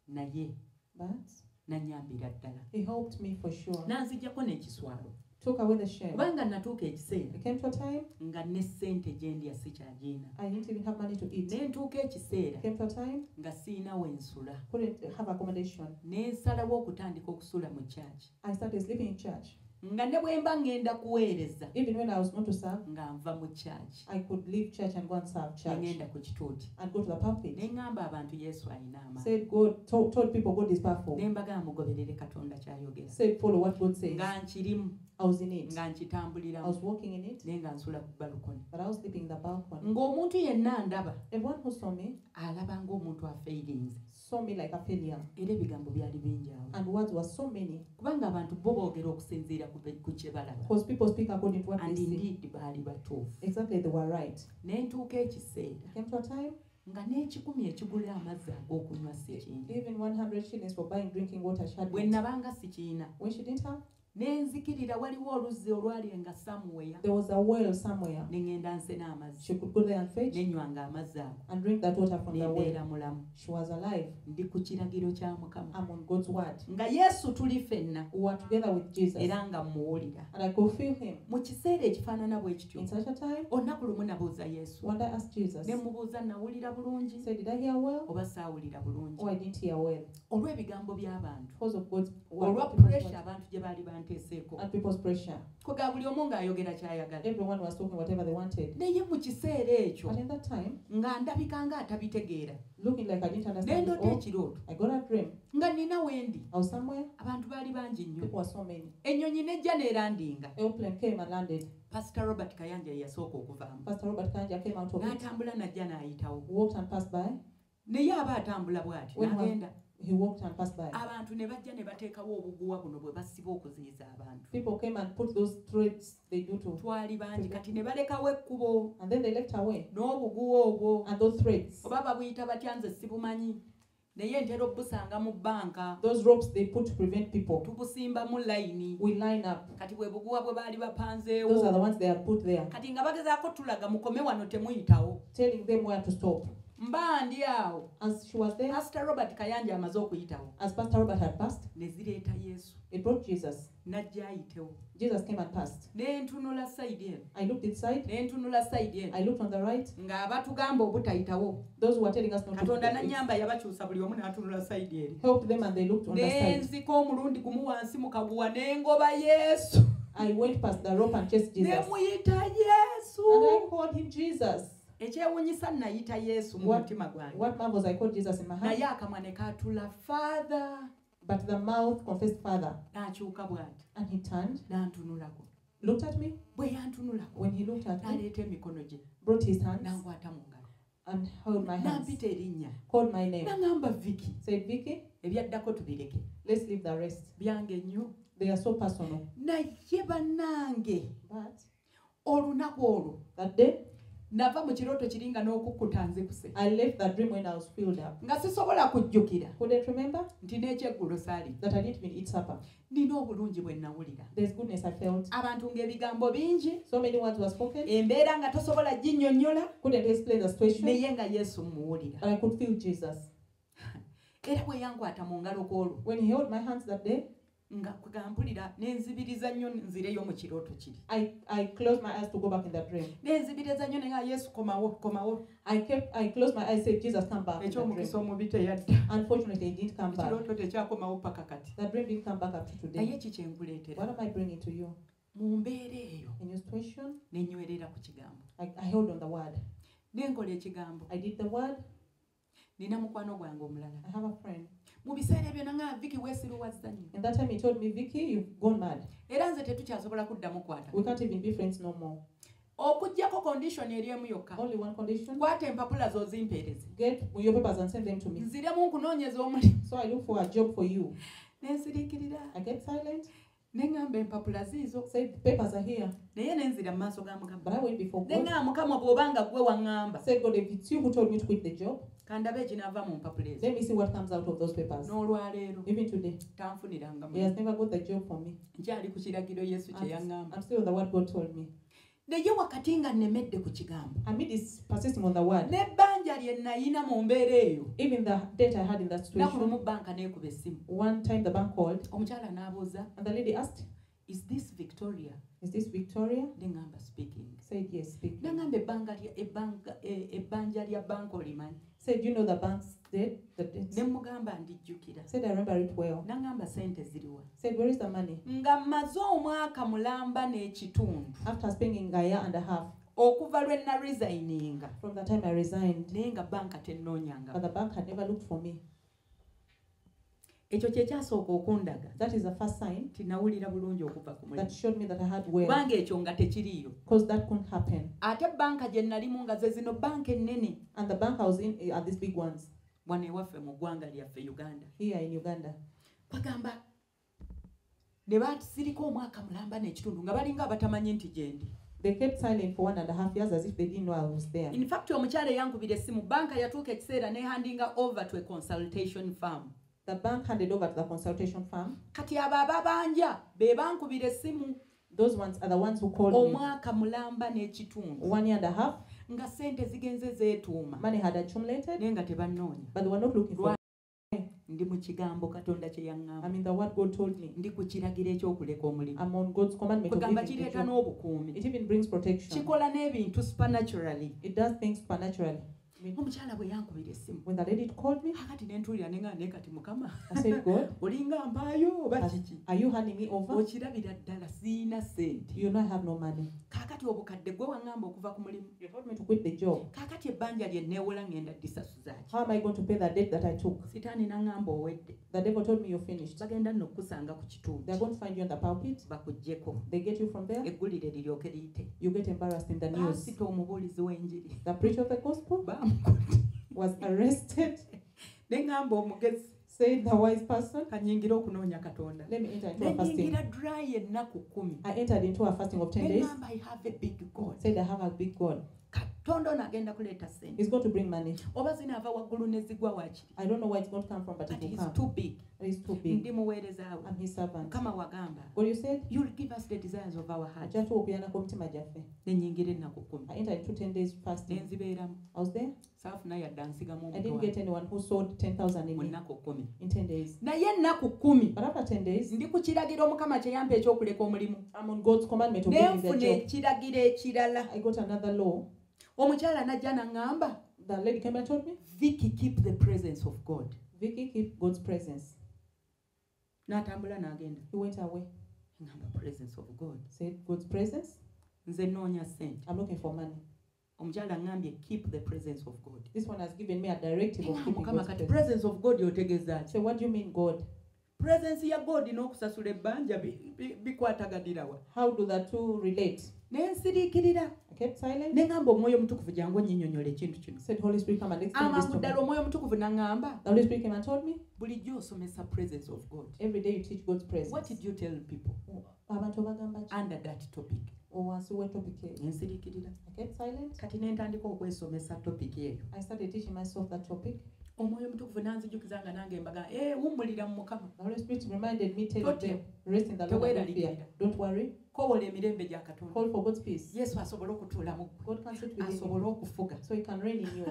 naye
but
nannyambira ddala
He helped me for sure.
n'anziggyako n'ekiswalo
Took away the shame.
kubanga natuuka ekiseera
It came to a time
nga ne ssente gye ndya sikyagiina
I didn't even have money to eat.
ne ntuuka ekiseera
It came to a time
nga siina we nsula
couldn't have accommodation.
ne nsalawo okutandika okusula mu kyaki
I started sleeping in church.
nga ne bwe mba ngenda kuweereza
Even when I was not to serve,
nga nva mu kyaki
I could leave church and go and serve
ne
church
ngenda ku kituuti
and go to the pulpit.
ne ŋŋamba abantu yesu alina amaanyi
Said God, told people God is powerful.
ne mbagamba mugoberere katonda ky'ayogera
Said follow what God says.
nga nkirimu
I was in it.
nga
I
nkitambuliramu
was walking in it,
naye nga nsula ku balukoni
but I was sleeping in the balcony.
ng'omuntu yenna andaba
Everyone who saw me
alaba ng'omuntu afeirinze
saw me like a failure,
era ebigambo byali bingi awo
and words were so many
kubanga abantu bo boogera okusinziira ku kye balaba
because people speak according to what they
and
see.
indeed baali batuufu
Exactly, they were right.
ne ntuuka ekiseera
Came to a time,
nga n'ekikumi ekigula amazzi ag'okunywa si kingi
even 100 shillings for buying drinking water she had
bwe
it.
nabanga sikiina
When she didn't have,
nenzikirira waliwo oluzzi olwalinga somewhere
there was a well somewhere.
ne ŋŋenda nsena amazzi
She could go there and fetch
nenywanga amazzi ago
and drink that water from the well.
nembeera mulamu
She was alive.
ndi ku kiragiro kya mukama
I'm on God's word.
nga yesu tuli ffenna
We were together with Jesus,
era nga muwulira
and I could feel him.
mu kiseera ekifaanana bwe kityo
In such a time,
olunaku lumu nabuuza yesu
one day I asked Jesus,
ne mubuuza nawulira bulungi
say, did I hear well
oba saawulira bulungi
or I didn't hear well?
olw'ebigambo by'abantu
Because of God's word,
olwa
people's
puresha
word,
abantu gye baali banteeseeko
and people's pressure.
kwega buli omu ng'ayogera ky'ayagala
Everyone was talking whatever they wanted.
naye mu kiseera ekyo
And in that time,
nga ndabika nga atabitegeera
looking like I didn't
ne
understand it
ndoota
all,
ekirooto
I got a dream.
nga nina wendi
I was somewhere,
abantu baali bangi nnyo
people were so many.
ennyonyi nejja neerandinga
Airplane came and landed.
pastor robert kayanja ye yasooka okuvaamu
Pastor Robert Kanja came out of it,
n'atambula najja n'ayitawo
walked and passed by.
naye aba atambula bw'ati
When
n'agenda
He walked and passed by.
abantu ne bajja ne bateekawo obuguwa buno bwe basiba okuziyiza abantu
People came and put those threads they do to,
twali bangi kati ne balekawo ekkubo
and then they left away.
n'obuguwa obwo
And those threads,
oba babuyita batya nze sibumanyi naye ntera obusanga mu bbanka
those ropes they put to prevent people,
tubusimbamu layini
we line up.
kati bwe buguwa bwe baali
Those are the
bapanzeewo
ones they have put there,
kati nga bagezaako tulaga mukome wano temuyitawo
telling them where to stop.
mba ndi awo
As she was there,
pastor robert kayanja amaze okuyitawo
as Pastor Robert had passed,
ne zireeta yesu
it brought Jesus.
najja ayitewo
Jesus came and passed.
ne ntunula sayidi eno
I looked inside,
ne ntunula sayidi eno
I looked on the right.
ng'abatugamba obutayitawo
Those who were telling us not to
katonda
look,
nanyamba yabakyusa buli omu n'atunula sayidi eri
helped them and they looked on the
ne
side.
nzika omulundi gumu wansi mu kaguwa ne ngoba yesu
I went past the rope and chased Jesus.
ne
And
muyita yesu
I called him Jesus.
ekyewunyisa nayita yesu mu
What-
mutima gwange
What marvels I called Jesus in my heart.
naye akamwa ne katula father
But the mouth confessed Father.
n'akyuka bw'ati
And he turned,
n'antunulako
looked at me.
bwe yantunulako
When he looked at me,
n'aleeta emikono gye
brought his hands
n'ankwata mu ngalo
and held my hands,
n'ampita erinnya
called my name,
n'aŋŋamba viki
said, Vicky,
ebyaddako tubireke
let's leave the rest.
byange nnyo
They are so personal.
naye bannange
But
olunaku olwo
that day,
nava mu kirooto kiri nga n'okukkuta nzekuse
I left that dream when I was filled up.
nga sisobola kujjukira
Couldn't remember
nti n'ekyeggulo saali
that I didn't even eat supper.
nina obulungi bwe nawulira
There's goodness I felt.
abantu ng'ebigambo bingi
So many words were spoken.
embeera nga tosobola ginnyonnyola
Couldn't explain the situation,
naye nga yesu muwulira
but I could feel Jesus.
era bwe yankwata mu ngalo kwolwo
When he held my hands that day,
nga kwegampulira nenzibiriza nnyo nzireyo mu kirooto kiri
I closed my eyes to go back in that dream.
nenzibiriza nnyo nenga yesu komawo
I closed my eyes, said, Jesus, come back in that dream.
ekyomukisa omubi teyadda
Unfortunately, it didn't come back.
ekirooto tekyakomawo paka kati
That dream didn't come back up to
naye
today.
ki kyenkuleetera
What am I bringing to you?
mu mbeera eyo
In your situation,
nenywerera ku kigambo
I held on the word.
nenkola ekigambo
I did the word.
nina mukwano gwange omulala
I have a friend.
mu biseera ebyo nanga viki weesiruwazza nnyo
And that time he told me, Vicky, you've gone mad.
era nze tetukyasobola kuddamu kwata
We can't even be friends no more.
okuggyako condition eri emu yokka
Only one condition.
kwata empapula z'ozimpeereze
Get your papers and send them to me.
nziremu nkunoonyeza omulimu
So I look for a job for you.
nensiriikirira
I kept silent.
neŋŋamba empapula ziizo
Said, the papers are here.
naye nenzira mu maaso ga
But
mukama
I went before God.
neŋŋamba mukama bw'obanga gwe waŋŋamba
Said, God, if it's you who told me to quit the job,
kandabe ekinaava mu mpapula ezo
let me see what comes out of those papers.
n'olwaleero
Even today,
tanfuniranga
he has never got the job for me.
nkyali ku kiragiro yesu kye yaŋŋamba
I'm still on the word God told me.
naye wakati nga nnemedde ku kigambo
Amid is persisting on the word.
n'ebbanja lye nayina mu mbeera eyo
Even the debt I had in that
naku lumu
situation.
banka neekuba essimu
One time the bank called
omukyala n'abuuza
and the lady asked,
is this victoria
is this Victoria?
neŋŋamba speaking
Said, yes, speak.
naŋŋamba ebbanja lya banka olimanyi
Said, you know the bank's debt? The debt.
ne mugamba ndijjukira
Said, I remember it well.
naŋŋamba sente ziriwa
Said, where is the money?
nga mmaze omwaka mulamba n'ekitundu
After spending a year and a half
okuva lwe naresigninga
from the time I resigned,
naye nga banka tennoonyanga
but the bank had never looked for me.
ekyo kye kyasooka okundaga
That is the first sign
tinawulira bulungi okuva ku mulimu
that showed me that I had well,
kubanga ekyo nga tekiriiyo
because that couldn't happen.
ate banka gye nalimu nga ze zino banka ennene
And the bank I was in are these big ones
wano ewaffe mu ggwanga lyaffe Uganda
here in Uganda.
bagamba ne batisirika omwaka mulamba n'ekitundu nga balinga abatamanyi nti gyendi.
They kept silent for 1.5 years as if they didn't know I was there.
In fact omukyala yankubira essimu banka yatuuka ekiseera nehandinga over to a consultation firm.
The bank handed over to the consultation firm.
Kati abo ababanja be bankubira essimu
Those ones are the ones who called me.
omwaka mulamba n'ekitundu
1.5 years,
nga sente zigenze zeetuuma
money had accumulated,
naye nga tebannoonya.
but they were not looking for.
Ndi mu kigambo Katonda kye yaŋŋamba.
I mean, the word God told me.
Ndi ku kiragiro ekyokuleka omulimu.
I'm on God's commandment of
Kugamba
leaving the
kireeta
job.
n'obukuumi.
It even brings protection.
Kikola n'ebintu supernaturally.
It does things supernaturally. I mean,
Omukyala bwe yankubira essimu.
when the lady called me,
Kakati ne ntuulira ne nga ne kati Mukama.
I said, God,
Olinga mpaayo oba kiki?
are you handing me over?
Okirabira ddala siina ssente.
You know I have no money.
Kaakati obukadde gwe waŋŋamba okuva ku mulimu.
You told me to quit the job.
Kaakati ebbanja lye neewola ngenda disasuza ki?
How am I going to pay the debt that I took?
Sitaani n'aŋŋamba owedde.
The devil told me you're finished.
Bagenda nno kukusanga ku kituuti.
They're going to find you on the pulpit.
Bakuggyeko.
They get you from there.
Eggulire liryoke liyite.
You get embarrassed in the news.
Baasita omubuulizi w'enjiri.
The preacher of the gospel
Baamukutte.
was arrested.
Ne ŋŋamba omugezi.
Said the wise person,
Kanyingire okunoonya Katonda.
let me enter into
Ne
a fasting.
nnyingira dry ennaku 10.
I entered into a fasting of 10
Ne
days.
ŋŋamba I have a big God.
Said I have a big God.
Katonda ono agenda kuleeta ssente.
He's going to bring money.
Oba zinaava waggulu ne zigwa waakiri.
I don't know where it's going to come from, but it
But
will
he's
come.
too big.
He's too big.
Ndi muweereza we.
I'm his servant.
Mukama wagamba.
What you said?
You'll give us the desires of our heart.
Ajatu okuyana komutima gyaffe.
Ne nnyingira ennaku 10.
I entered into 10 days
Ne
fasting.
nzibeeramu.
I was there.
Saafuna yadde ansigamu
I didn't get anyone who sold 10,000 in
mu
me
nnaku 10.
in 10 days.
Naye ennaku 10.
But after 10 days,
Ndi ku kiragiro Omukama kye yampa ekyokuleka omulimu.
I'm on God's commandment of
Ne
leaving the
nfuna
job.
ekiragiro ekirala.
I got another law.
Omukyala n'ajja n'aŋŋamba.
The lady came and told me,
Vicky, keep the presence of God.
Vicky, keep God's presence.
N'atambula n'agenda.
He went away.
Ŋŋamba presence of God.
Said, God's presence?
Nze nnoonya ssente.
I'm looking for money.
Omukyala ŋŋambye keep the presence of God.
This one has given me a directive of
Ŋŋamba
keeping
Mukama
God's
kati
presence.
presence of God yotegeeza ki?
So what do you mean, God?
Presence ya God n'okusasula ebbanja bikwataganira wa?
How do the two relate?
Ne nsiriikirira.
I kept silent.
Ne ŋŋamba Omwoyo Omutukuvu jangu onnyinyonnyola ekintu kino.
Said, Holy Spirit, come and explain this
Amangu
to me.
ddala Omwoyo Omutukuvu n'aŋŋamba
The Holy Spirit came and told me,
bulijjo osomesa presence of God.
every day you teach God's presence.
What did you tell people
Abantu bagamba ki?
under that topic?
Wansi w'etopic eyo.
Ne nsiriikirira.
I kept silent.
Kati ne ntandika okwesomesa topic eyo.
I started teaching myself that topic.
Omwoyo Omutukuvu n'anzijukiza nga nange mbaga wummulira mu Mukama.
The Holy Spirit reminded me, telling
Totya.
them, rest in the Lord and don't
Teweeraliikirira.
fear. Don't worry.
Kowola emirembe gya Katonda.
Call for God's peace.
Yesu asobole okutuula mu ggwe.
God can sit within
Asobole
you,
okufuga.
so He can reign in you.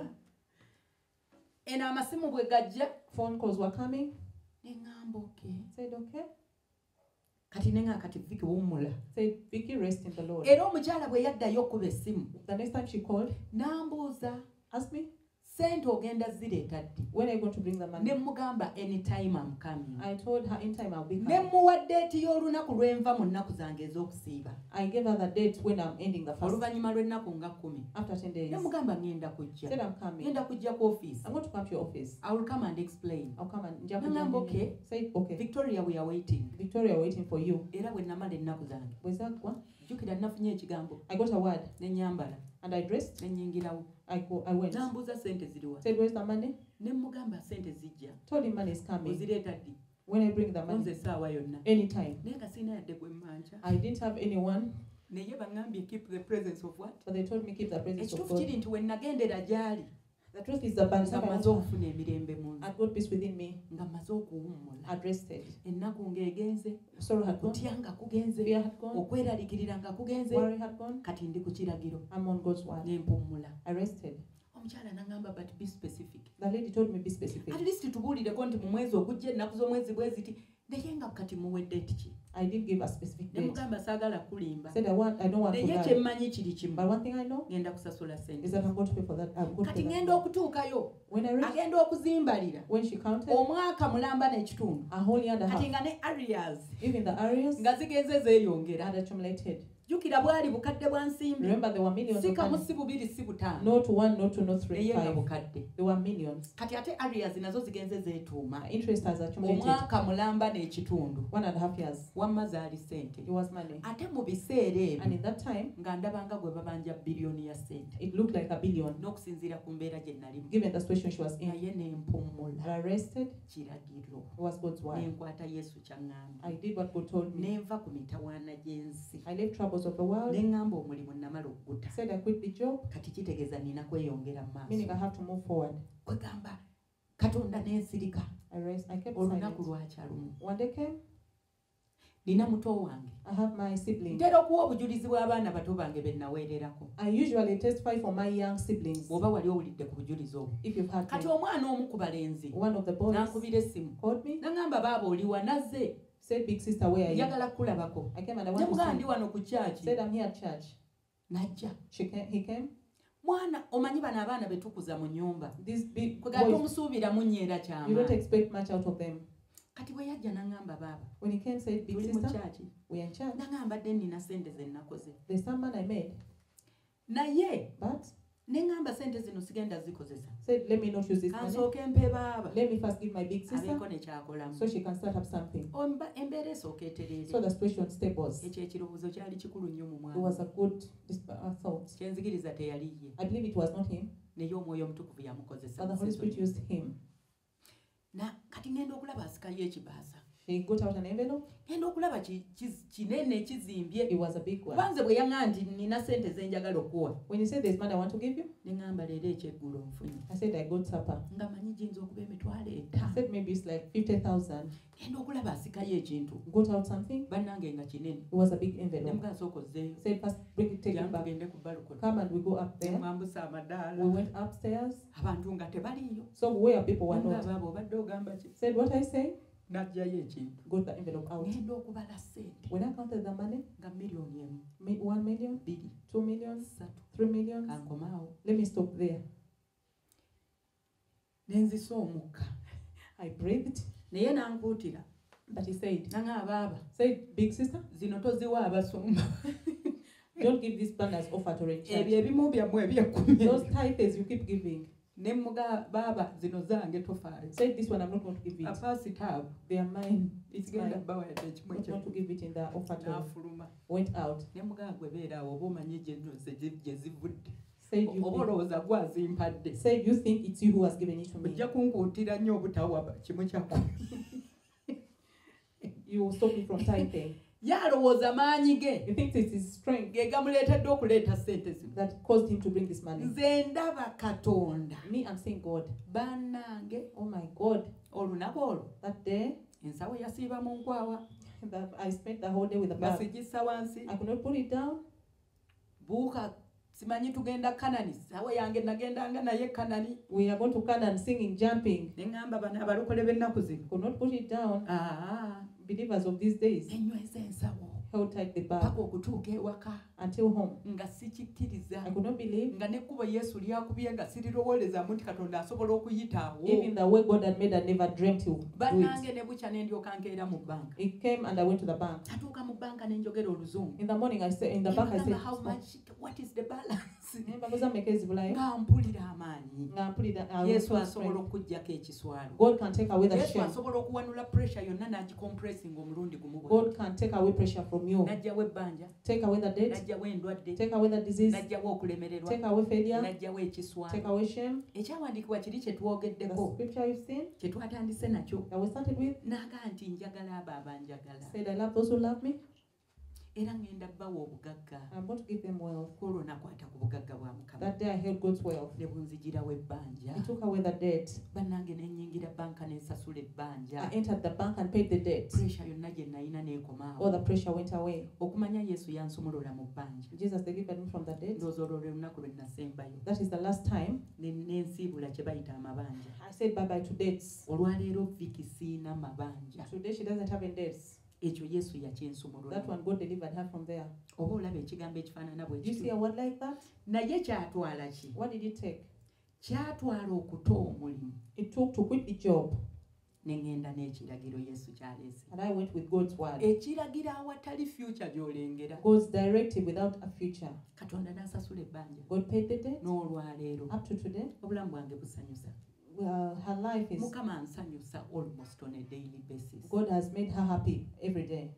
Eno amasimu bwe gajja
Phone calls were coming.
ne ŋŋamba okay.
Said, okay.
Kati ne nga kati Vicky wummula.
Said, Vicky, rest in the Lord.
Era omukyala bwe yaddayo okuba essimu
The next time she called,
n'ambuuza
asked me,
sente ogenda zireeta ddi?
when are you going to bring the money?
Ne mmugamba anytime I'm coming.
I told her, in time I'll be
Ne
coming.
mmuwa ddeeti y'olunaku lwe nva mu nnaku zange ez'okusiiba.
I gave her the date when I'm ending the fast.
Oluvannyuma lw'ennaku nga 10.
After 10 days.
Ne mugamba ŋŋenda kujja.
Said, I'm coming.
Ŋŋenda kujja ku ofiisi.
I'm going to come to your office.
I will come and explain.
I'll come and
Nangamba, okay.
Said, okay.
Victoria, we are waiting.
Victoria, waiting for you.
Era bwe namala ennaku zange.
Bwezagwa,
Jjukira nafunye ekigambo.
I got a word
Ne nnyambala.
and I dressed.
Ne nnyingirawo.
I went.
N'ambuuza sente ziriwa.
Said, where's the money?
Ne mmugamba sente zijja.
Told him money is coming.
Ozireeta ddi?
When I bring the
Nze
money,
essaawa yonna.
anytime.
Naye nga sirina yadde gwe mmanja.
I didn't have anyone,
Naye baŋŋambye keep the presence of what?
but they told me keep the presence of
Ekituufu
God.
kiri nti we nagendera gy'ali
The truth is that by the
nga
time I
mmaze
was
okufuna emirembe mu nze.
I'd got peace within me.
Nga mmaze okuwummula.
I'd rested.
Ennaku ng'egenze.
Sorrow had gone.
Okutya nga kugenze.
Fear had gone.
Okweraliikirira nga kugenze.
Worry had gone.
Kati ndi ku kiragiro.
I'm on God's word.
Ne mpummula.
I rested.
Omukyala n'aŋŋamba but be specific.
The lady told me be specific.
At least tubuulireko nti mu mwezi ogujja ennaku z'omwezi bwe ziti. Naye nga kati muwedde ki?
I didn't give a specific
Ne
date.
mugamba saagala kulimba.
Said I don't want to
Naye kye
lie.
mmanyi kiri kimu.
But one thing I know
Ngenda kusasula sente.
is that I'm going to pay for that. I'm going to
Kati
pay
ngenda
that.
okutuukayo.
When I reached,
Agenda okuzimbalira.
when she counted,
Omwaka mulamba n'ekitundu.
a whole year and a
Kati
half,
nga ne areas
even the areas
nga zigenze zeeyongera.
had accumulated.
jukira bwali bukadde bwa nsimbi
Remember, there were millions
si
of
kamu
money.
si bubiri si butaano
Not one, not two, not three,
naye nga
5.
bukadde
There were millions.
kati ate areas nazo zigenze zeetuuma
Interest has accumulated.
omwaka mulamba n'ekitundu
1.5 years.
wamma zaali ssente
It was money.
ate mu biseera
And
ebyo
in that time,
nga ndabanga gwe babanja biliyoni ya ssente
it looked like $1 billion.
n'okusinziira ku mbeera gye nalimu
Given the situation she was in,
naye n'empummula
arrested,
kiragiro
it was God's word.
n'enkwata yesu kyaŋŋamba
I did what God told me.
n'enva ku mitawaana gy'ensi
I left troubles of the world.
n'eŋŋamba omulimu namala okuguta
Said I quit the job,
kati kitegeeza nina kweyongera mu
meaning I
maaso
have to move forward.
kwegamba katonda n'ensirika
I kept
olunaku
silent.
lwakya lumu
One day came,
nina muto wange
I have my sibling.
ntera okuwa obujulizi bw'abaana bato bange be naweererako
I usually testify for my young siblings.
bw'oba wali owulidde ku bujulizi obwo
If you've had
kati
me.
omwana omu ku balenzi
One of the boys
n'ankubira essimu
called me,
n'aŋŋamba baaba oli wanazze
said, Big sister, where are you?
njagala kulabako
I came and I
ne
want to
mugamba
see
ndi
you.
wano ku kyaki
Said, I'm here at church.
n'ajja
He came.
mwana omanyi bano abaana be tukuza mu nnyumba
These big
kwegati
boys,
omusuubiramu nnyeera
you don't
kyamaanyi
expect much out of them.
kati bwe yajja n'aŋŋamba baaba
When he came, said, Big
tuli mu
sister,
kyaki
we are in church.
n'aŋŋamba dde nnina sente ze nnakoze
There's some man I made,
naye
but
ne ŋŋamba sente zino sigenda zikozesa
said, let me not use this money.
kansooke mpe baaba
Let me first give my big sister
abeeko ne kyakolamu
so she can start up something.
embeera esooka
So
etereere
the situation stables.
ekyo ekirowoozo kyali kikulu nnyo mu
It was
mwana
a good thought.
kyenzikiriza teyali ye
I believe it was not him,
naye omwoyo omutukuvu yamukozesa
but the Holy Spirit used him.
kati ngenda okulaba asikayo ekibaasa
He got out an envelope.
ngenda okulaba kinene kizimbye
It was a big one.
kubanze bwe yaŋŋamba nti nina sente zenjagala okuwa
When he said, there's money I want to give you,
ne ŋŋamba leero ekyeggulo nfunye
I said, I got supper.
nga manyi giyinza okuba emitwalo
I
5
said, maybe it's like 50,000.
ngenda okulaba asikayo ekintu
Got out something.
bannange nga kinene
It was a big
ne
envelope.
mugasooka ozzeeyo
Said, first bring it, take it
jangu
back.
tugende ku balukoni
Come and we go up there.
mwambusa amadaala
We went upstairs.
abantu nga tebaliiyo
So where people were
nga
not.
baaba obadde ogamba ki
Said, what I say?
n'aggyayo ekintu
Got the envelope out.
ngenda okubala sente
When I counted the money,
nga miliyoni emu
1 million,
2
2 million,
3
3 million.
kankomaawo
Let me stop there.
ne nzisa omukka
I breathed,
naye n'ankuutira
but he said,
naŋŋamba baaba
big sister,
zino toziwa abasumba
don't give these banners offer to rent church.
ebyo ebimu byammwe ebyekumi
Those tithes you keep giving.
ne muga baaba zino zange tofaayo
Said this one I'm not going to give it.
apaasitaabu
They are mine.
ekigenda bawa yadde ekimu
I'm not
ekyo
to give it in the offer to
n'afuluma
went out.
ne mugaa gwe beera awo oba omanyi gye zivudde
Said
oba olowooza gwazimpadde
said you think it's you who has given it to me.
ojja kunkuutira nnyo obutawa kimu kyakumi
You will stop me from tithing.
ye alowooza maanyi ge
He thinks it's his strength
ge gamuleetedde okuleeta sente zino
that caused him to bring this money.
nze ndaba katonda
Me, I'm saying, God,
bannange
oh my God,
olunaku olwo
that day
ensawo yasiiba mu nkwawa
that I spent the whole day with the
nga
bag.
sigissa wansi
I could not put it down.
buuka simanyi tugenda kanani sawa yange nagendanga naye kanani
We are going to Canaan singing, jumping.
ne ŋŋamba bano abalokole b'ennaku zino
Could not put it down. Believers of these days
enyweza ensawo
held tight the bag
paka okutuuka ewaka
until home.
nga sikikkiriza
I could not believe
nga n'ekkubo yesu lyakubye nga sirirowoolezaamu nti katonda asobola okuyita awo
even the way God had made, I never dreamt he would do
bannange
it.
ne bukya ne ndyoka nkeera mu bbanka
It came and I went to the bank.
natuuka mu bbanka ne njogera oluzungu
In the morning, I said, in the bank, I said,
how much what is the balance
nga
mpulira amaanyi
mpulira,
yesu asobola okuggyako ekiswalo
God can take away the
yesu
shame.
asobola okuwanula pressure yonna n'agicompressinga omulundi gumu
God can take away pressure from you.
n'aggyawo ebbanja
Take away the debt.
n'aggyawo endwadde
Take away the disease.
n'aggyawo okulemererwa
Take away failure.
n'aggyawo
Take
ekiswalo
away shame.
ekyawandiikibwa kiri kye
The
twogeddeko
scripture you've seen
kye twatandise nakyo
that we started with
n'agaa nti njagala abo abanjagala
said, I love those who love me.
era ŋŋenda bbawa obugagga
I'm going to give them wealth.
kwolwo nakwata ku bugagga bwa mukama
That day I held God's wealth.
ne bunzigirawo ebbanja
He took away the debt.
bannange ne nnyingira banka ne nsasula ebbanja
I entered the bank and paid the debt.
pressure yonna gye nalina
All
n'ekomaawo
the pressure went away.
okumanya yesu yansumulula mu bbanja
Jesus delivered me from the debt.
ndowooza olwo lwe lunaku lwe nasembayo
That is the last time
nensiibula kye bayita amabanja
I said bye bye to debts.
olwaleero viki siina mabanja
Today she doesn't have any debts.
ekyo yesu
That
yakyensumulula
one God delivered her from there.
oba olaba ekigambo ekifaanana bwe
Do you see
kityo
a word like that?
naye kyatwala ki
What did it take?
kyatwala okuta omulimu
It took to quit the job
ne ŋŋenda n'ekiragiro Yesu ky'aleese.
And I went with God's word.
Ekiragira awatali future gy'olengera.
God's directive without a future.
Katonda n'asasula ebbanja.
God paid the debt.
N'olwaleero
Up to today,
obulamu bwange busanyusa.
her life is.
Mukama ansanyusa almost on a daily basis.
God has made her happy every day.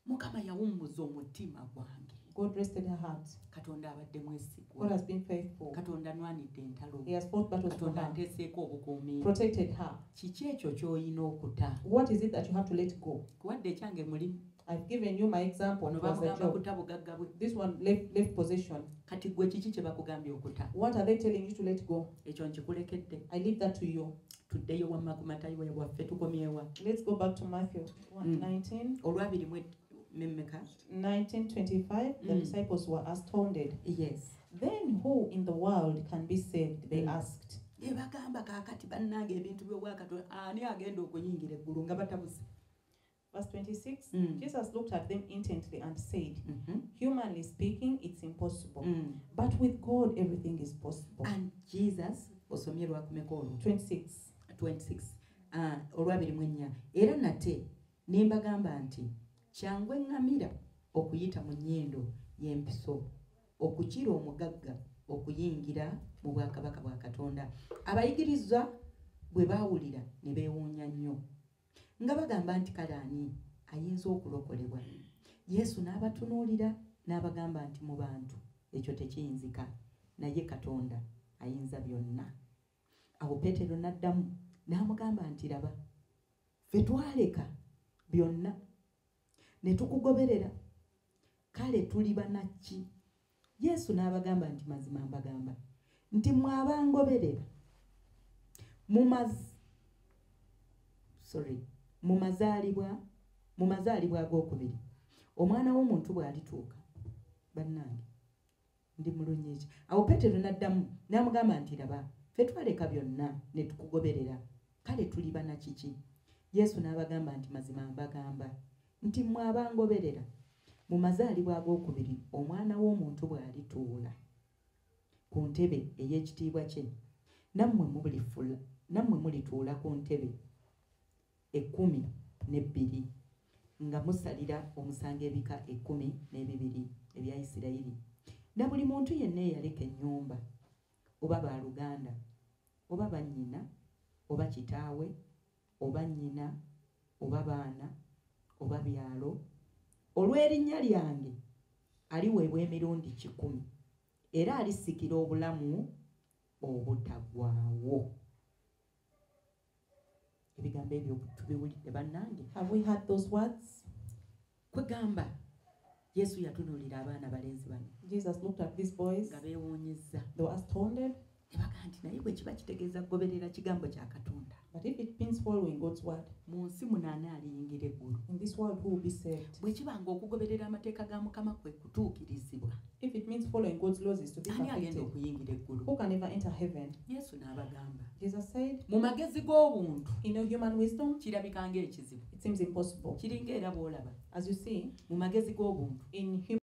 Mukama yawummuza omutima gwange.
God rested her heart.
Katonda abadde mwesigwa.
God has been faithful.
Katonda anwanidde entalo.
He has fought battles for
Katonda
her.
anteeseeko obukuumi.
Protected her.
Kiki ekyo ky'olina okuta?
What is it that you have to let go?
Kuwadde ekyange mulimu.
I've given you my example.
Ono
It was a
bamugamba
job.
kuta bugagga bwe.
This one left possession.
Kati gwe kiki kye bakugambye okuta?
What are they telling you to let go?
Ekyo nkikulekedde.
I leave that to you.
Tuddeyo wamma ku Matayo waffe tukomyewa.
Let's go back to Matthew 19.
Olwabiri mmeka?
19:25. The disciples were astounded.
Yes.
Then who in the world can be saved? They asked.
Ye bagamba kaakati bannange ebintu by'obwakatonda ani agenda okuyingira eggulu nga batabuze.
Verse 26. Jesus looked at them intently and said, humanly speaking, it's impossible. But with God, everything is possible.
And Jesus, osomye lwakumeka olwo.
26.
Olwabiri mu ennya. Era nate ne mbagamba nti kyangu eŋŋamira okuyita mu nnyindo y'empiso okukira omugagga okuyingira mu bwakabaka bwa Katonda. Abayigiriza bwe baawulira ne beewuunya nnyo nga bagamba nti kale ani ayinza okulokolebwa. Yesu n'abatunuulira n'abagamba nti mu bantu ekyo tekiyinzika, naye Katonda ayinza byonna. Awo Peetero n'addamu n'amugamba nti laba, ffe twaleka byonna ne tukugoberera, kale tuli banaki? Yesu n'abagamba nti mazima mbagamba nti mmwe abangoberera mu mazaalibwa ag'okubiri omwana w'omuntu bw'alituuka. Bannange ndi mulungi ki? Awo Peetero n'addamu n'amugamba nti laba, ffe twaleka byonna ne tukugoberera, kale tuli banakiki? Yesu n'abagamba nti mazima mbagamba nti mmwe abangoberera mu mazaalibwa ag'okubiri omwana w'omuntu bw'alituula ku ntebe ey'ekitiibwa kye, nammwe mulituula ku ntebe 12 nga musalira omusango ebika 12 ebya Isirayiri. Na buli muntu yenna eyaleka ennyumba oba baaluganda oba bannyina oba kitaawe oba nnyina oba baana oba byalo olw'erinnya lyange aliweebwa emirundi 10 era alisikira obulamu obutagwawo. Ebigambo ebyo tubiwulidde bannange?
Have we heard those words?
Kwegamba Yesu yatunuulira abaana balenzi bano
Jesus looked at these boys.
nga beewuunyizza.
They were astounded.
Ne baga nti naye bwe kiba kitegeeza kugoberera kigambo kya Katonda,
But if it means following God's word,
mu nsi muno ani aliyingira eggulu?
in this world who will be saved?
Bwe kiba ng'okugoberera amateeka ga Mukama kwe kutuukirizibwa,
If it means following God's laws is to be
ani agenda
perfected,
okuyingira eggulu?
who can ever enter heaven?
Yesu n'abagamba,
Jesus said,
mu magezi g'obuntu
in your human wisdom,
kirabika ng'ekizibu,
it seems impossible.
kiringa era bw'olaba.
As you see,
Mu magezi g'obuntu
in human,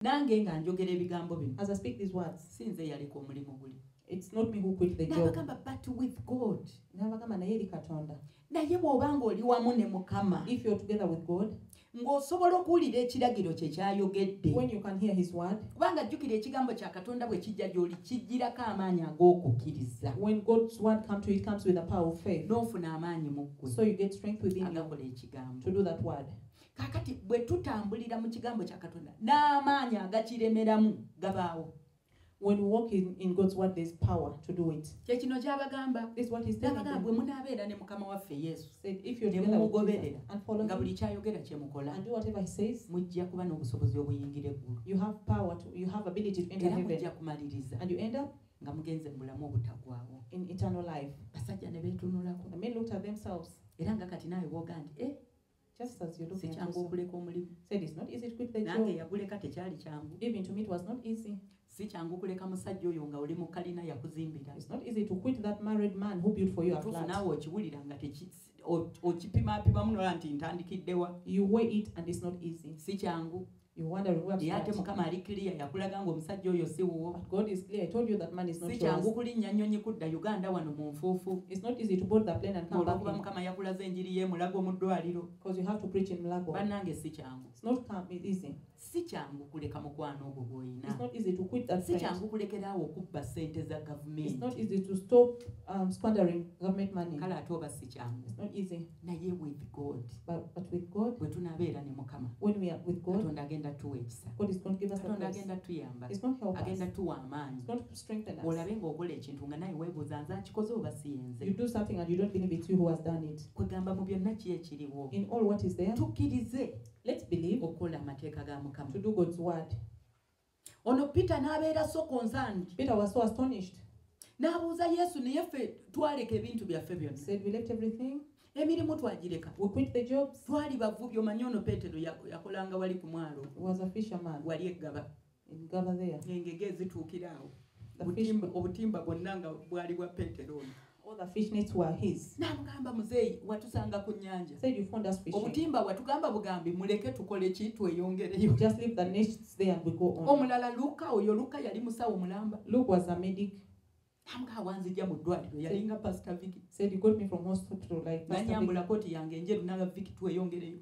nange nga njogera ebigambo bino
as I speak these words,
si nze yaleka omulimu guli.
it's not me who quit the job.
N'abagamba but with God.
Nabagamba naye eri Katonda.
Naye bw'oba ng'oli wamu ne Mukama
If you're together with God,
ng'osobola okuwulira ekiragiro kye kyayogedde,
when you can hear His word,
kubanga jjukira ekigambo kya Katonda bwe kijja gy'oli kijjirako amaanyi ag'okukkiriza,
when God's word comes to you, it comes with the power of faith.
n'ofuna amaanyi mu ggwe
So you get strength within you
agakola ekigambo.
to do that word.
Kaakati bwe tutambulira mu kigambo kya Katonda n'amaanyi agakiremeramu gabaawo.
When we walk in God's word, there's power to do it.
Kye kino ky'abagamba.
This is what He's telling
N'abagamba
them.
bwe munaabeera ne Mukama waffe Yesu
Said, if you're
ne
together with
mumugoberera
Jesus and follow
nga
Him
buli kyayogera kye mukola,
and do whatever He says,
mujja kuba n'obusobozi obuyingira eggulu,
you have power to, you have ability to enter
era
heaven,
mujja kumaliriza
and you end up
nga mugenze mu bulamu obutagwawo.
in eternal life.
Basajja ne beetunulako
The men looked at themselves,
era nga kati naawe bw'oga nti
just as you're
si
looking at
kyangu
yourself.
okuleka omulimu,
Said, it's not easy to quit the
nange
job.
yaguleka tekyali kyangu.
Even to me, it was not easy.
Si kyangu kuleka musajja oyo nga oli mu kalina yakuzimbira.
It's not easy to quit that married man who built for you a
Tuufu
flat.
naawe okiwulira nga okipimaapimamu nola nti ntandikiddewa.
You weigh it, and it's not easy.
Si kyangu
You're wondering where to
naye ate
start.
Mukama ali clear yakulaga ng'omusajja oyo si wuwo.
But God is clear. I told you that man is not
Si
yours.
kyangu kulinnya nnyonyi kudda Uganda wano mu nfuufu.
It's not easy to board the plane and come back
Olw'okuba
in,
Mukama yakulaza enjiri y'emulago mu ddwaliro.
because you have to preach in Mulago.
Bannange si kyangu.
It's not easy.
Si kyangu kuleka mukwano ogwo
It's
gw'olina.
not easy to quit that
Si
friend.
kyangu kulekeraawo okubba ssente za
It's not
gavumenti.
easy to stop squandering government money.
Kale ate oba si kyangu.
It's not easy.
Naye with God.
But with God,
Bwe tunaabeera ne Mukama.
when we are with God,
Katonda agenda tuwa ekisa.
God is going to give us the
Katonda
grace.
agenda tuyamba.
It's going to help
Agenda
us.
tuwa amaanyi.
It's going to strengthen us.
Olabe ng'okola ekintu nga naye weebuuza nze nkikoze oba si
You
yenze.
do something and you don't believe it's you who has done it.
Kwegamba mu byonna ki ekiriwo.
In all what is there,
Tukkirize
let's believe
okukola amateeka ga Mukama.
to do God's word.
Ono Peter n'abeera so concerned.
Peter was so astonished.
N'abuuza Yesu naye ffe twaleka ebintu byaffe
He
byonna.
said, we left everything.
Emirimu twagireka.
We quit the jobs.
Twali bavubi omanyi ono Peetero yakolanga wali ku mwalo.
He was a fisherman
Wali eggaba.
in Gaba there.
Engege zituukira awo.
The fish,
Obutimba bwonna nga bwali bwa Peetero ono.
all the fish nets were his.
N'amugamba muzeeyi watusanga ku nnyanja.
He said, you found us fishing.
Obutimba watugamba bugambi muleke tukole ki tweyongereyo.
Just leave the nets there and we go on.
Omulala Luka oyo Luka yali musawo mulamba.
Luke was a medic.
Namugamba wanzijja mu ddwaliro yalinga Pastor Vicky.
Said, he got me from hospital like Pastor Vic.
Nanyambula kooti yange enjeru naga Vicky tweyongereyo.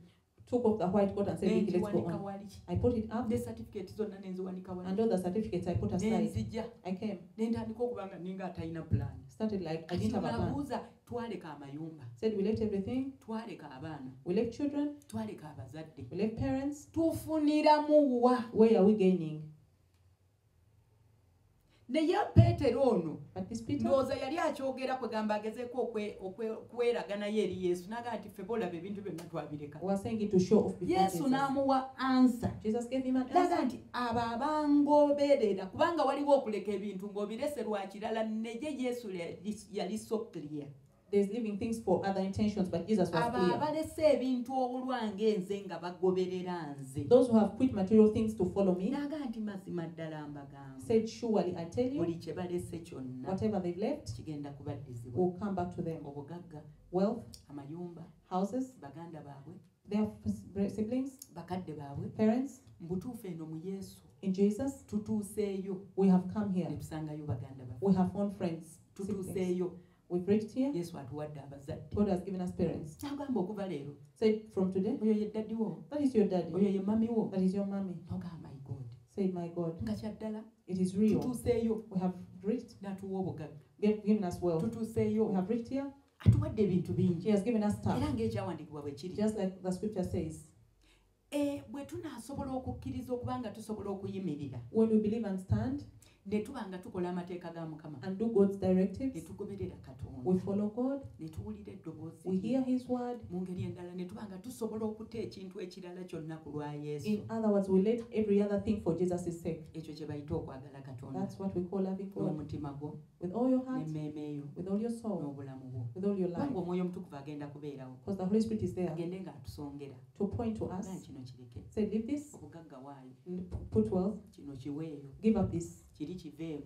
Took off the white coat and said, Vicky, let's go
Nenziwanika
on.
wali.
I put it up
Ne certificate zonna nenziwanika wali.
and all the certificates I put aside.
Nenzijja.
I came.
Nentandika okubanga ninga atalina plan.
Started like, I didn't have a plan.
Nabuuza twaleka amayumba.
Said, we left everything.
Twaleka abaana.
We left children.
Twaleka abazadde.
We left parents.
Tufuniramu wa.
Where are we gaining?
Naye Peetero ono
But this Peter,
ndowooza yali akyogera kwegamba agezeeko okweragana naye eri Yesu n'agamba nti ffe boolaba ebintu byonna twabireka.
was saying it to show off before
Yesu
Jesus.
n'amuwa ansa.
Jesus gave him an
Laga
answer.
nti abo abangoberera kubanga waliwo okuleka ebintu ng'obirese lwa kirala naye Yesu yali so clear.
There's living things for other intentions, but Jesus was
Abo
clear.
abalese ebintu olwange nze nga bagoberera nze.
Those who have quit material things to follow me,
N'agamba nti mazima ddala mbagamba.
said, surely I tell you,
Buli kye balese kyonna
whatever they've left
kigenda kubaddizibwa.
will come back to them.
Obugagga,
Wealth,
amayumba,
houses,
baganda baabwe,
their siblings,
bakadde baabwe.
parents.
Mbutuufu eno mu Yesu
In Jesus,
tutuuseeyo
we have come
ne
here.
tusangayo baganda baffe.
We have found friends. Siblings.
Tutuuseeyo
We've reached here.
Yesu atuwadde abazadde.
God has given us parents.
Kyagamba okuva leero
Said, from today,
oyo ye daddi wo,
that is your daddy.
oyo ye mami wo.
That is your mommy.
Ogamba my God.
Said, my God,
Nga kyaddala
it is real.
tutuuseeyo
We have reached,
n'atuwa obugagga.
given us wealth.
Tutuuseeyo
We have reached here.
atuwadde ebintu bingi.
He has given us stuff.
Era ng'ekyawandiikibwa bwe kiri.
Just like the scripture says,
Bwe tunaasobola okukkiriza okubanga tusobola okuyimirira
when we believe and stand
ne tuba nga tukola amateeka ga Mukama
and do God's
ne
directives,
tugoberera Katonda
we follow God,
ne tuwulira eddoboozi
we hear His word.
mu ngeri endala ne tuba nga tusobola okutta ekintu ekirala kyonna ku lwa Yesu.
In other words, we let every other thing for Jesus' sake.
Ekyo kye bayita okwagala Katonda
That's what we call loving God.
n'omutima gwo
With all your heart,
n'emmeeme yo
with all your soul,
n'obulamu bwo.
with all your life.
Kubanga Omwoyo Omutukuvu agenda kubeerawo
Because the Holy Spirit is there
agende ng'atusongera
to point to us.
nga kino kireke
Say, leave this,
obugagga waayo
put wealth,
kino kiweeyo
give up this,
kiri kiveemu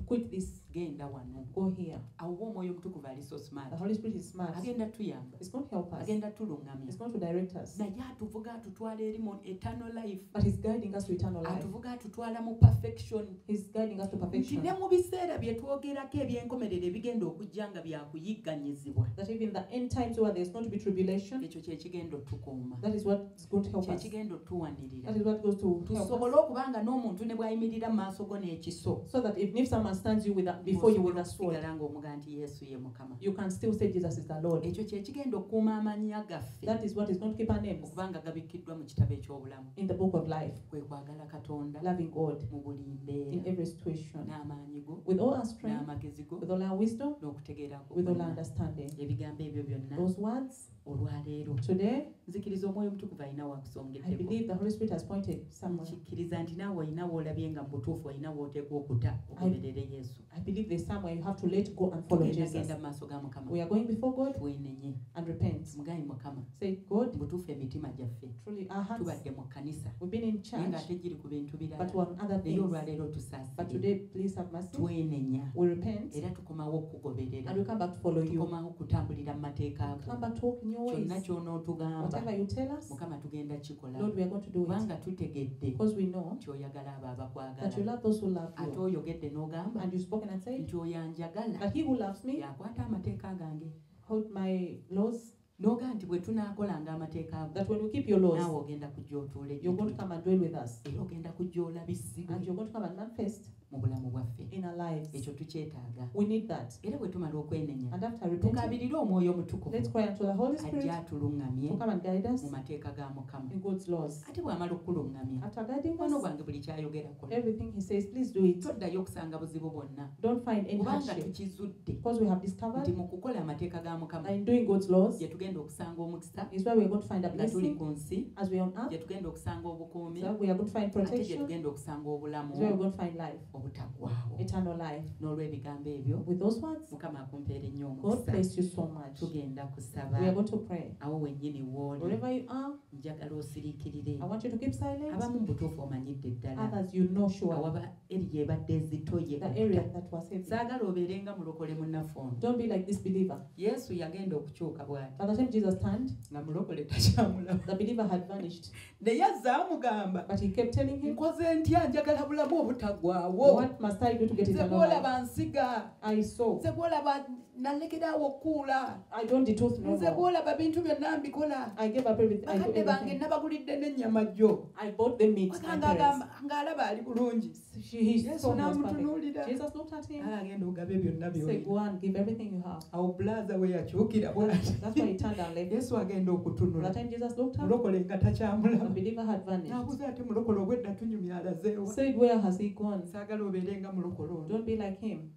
quit this,
genda wano.
go here.
Awo oba Omwoyo Omutukuvu ali so smart
The Holy Spirit is smart.
agenda tuyamba
It's going to help us.
agenda tuluŋŋamya
It's going to direct us.
naye atuvuga atutwala eri mu eternal life
But He's guiding us to eternal life.
atuvuga atutwala mu perfection.
He's guiding us to
Nti
perfection.
ne mu biseera bye twogerako eby'enkomerero ebigenda okujja nga byakuyigganyizibwa
That even the end times where there's going to be tribulation,
ekyo kye kigenda otukuuma
that is what's going to help
kye
us.
kigenda otuwanirira
That is what goes to help
tusobole
us.
okuba nga n'omuntu ne bw'ayimirira mu maaso go n'ekiso
So that even if someone stands you with before you with a sword,
okusigala ng'omuga nti Yesu ye Mukama.
you can still say Jesus is the Lord.
Ekyo kye kigenda okukuuma amannya gaffe
That is what is going to keep our names
okubanga gabikkiddwa mu kitabo eky'obulamu.
in the book of life.
Kwe kwagala Katonda
Loving God
mu buli
in
mbeera
every situation.
n'amaanyi go
With all our strength,
n'amagezi go
with all our wisdom,
n'okutegeera kwo
with all our
kwonna.
understanding.
Ebigambo ebyo byonna
Those words,
olwaleero
today,
nzikiriza Omwoyo Omutukuvu alina
I
wakusongeddeko.
believe the Holy Spirit has pointed somewhere.
Nkikkiriza nti naawe olina woolabye nga mu butuufu olina okugoberera Yesu.
I believe there's somewhere you have to let go and follow Jesus.
Genda mu maaso ga Mukama.
We are going before God
Twenenye.
and repent.
Mugayi Mukama.
Say, God,
Butuufu emitima gyaffe.
truly our hearts,
Tubadde mu kkanisa.
we've been in
Naye
church,
ng'ate giri ku bintu birala.
but we're on other
Naye
things.
olwaleero
But
tusaasire.
today, please have mercy.
Twenenya.
We repent
Era tukomawo okugoberera.
and we come back to follow you.
Tukomawo okutambulira mu mateeka go.
Come back to walk in your ways.
Kyonna ky'onootugamba.
Whatever you tell us,
Mukama tugenda kikola.
Lord, we are going to do it.
Kubanga tutegedde
Because we know
ky'oyagala abo abakwagala.
that you love those who love
Ate
you.
oyogedde n'ogamba
And you've spoken and said
nti oyo anjagala
that he who loves me,
yakwata amateeka gange.
hold my laws,
N'ogamba nti bwe tunaakolanga amateeka go
that when we keep your laws,
naawe ogenda kujja otuule
you're going to come and dwell with us.
era ogenda kujja olaba essibu
And you're going to come and manifest
mu bulamu bwaffe.
in our lives.
Ekyo tukyetaaga.
We need that.
Era bwe tumala okwenenya
And after repenting,
tukabirire omwoyo omutukuvu
let's cry unto the Holy
ajja
Spirit
atuluŋŋamye
to come and guide us
mu mateeka ga Mukama.
in God's laws.
Ate bw'amala okuluŋŋamya
After guiding
mukwano
us,
gwange buli kyayogera kola.
everything he says, please do it.
Toddayo okusanga buzibu bwonna
Don't find any
kubanga
hardship.
tukizudde
Because we have
nti
discovered
mu kukola amateeka ga Mukama
that in doing God's laws
gye tugenda okusanga omukisa
is where we're going to find a
nga tuli
blessing
ku nsi,
as we're on earth.
gye tugenda okusanga obukuumi,
So we are going to find
ate gye
protection.
tugenda okusanga obulamu
Is where we're going to find life,
obutaggwaawo.
eternal life.
N'olw'ebigambo ebyo
With those words,
Mukama akumpeera ennyo
God
omukisa.
bless you so much.
Tugenda kusaba
We are going to pray.
awo wennyini w'oli
Wherever you are,
njagala osiriikirire.
I want you to keep silent.
Abamu mu butuufu omanyidde ddala
Others, you know sure
awaba eriya ebadde ezitoye
the area that was heavy.
saagala obeerenga mulokole munnaffe.
Don't be like this believer.
Yesu yagenda okukyuka bw'ati
By the time Jesus turned,
nga mulokole takyamulaba
the believer had vanished.
naye azze amugamba
But he kept telling him,
nkoze ntya njagala bulamu obutaggwaawo
what must I do to get
nze
eternal life?
gwolaba nsiga
I saw.
nze gwolaba nalekeraawo okukuula
I don't detooth no
nze
more.
gwolaba bintu byonna mbikola
I gave up everything. I do
bakadde bange
everything.
nabagulidde n'ennyama jjo
I bought them meat. My parents.
ng'alaba ali bulungi
He
Yesu
saw he was
n'amutunuulira
perfect. Jesus looked at him.
agenda ogabe byonna
Say,
byolina
go and give everything you have.
awo bulaza we yakyukira bw'ati
That's why he turned and left.
Yesu agenda
By
okutunula
the time Jesus looked up,
mulokole nga
the
takyamulaba
believer had vanished.
n'abuuza ate mulokole obwedda tunyumya alazeewa
Said, where has he gone?
saagala obeere nga mulokole ono
Don't be like him.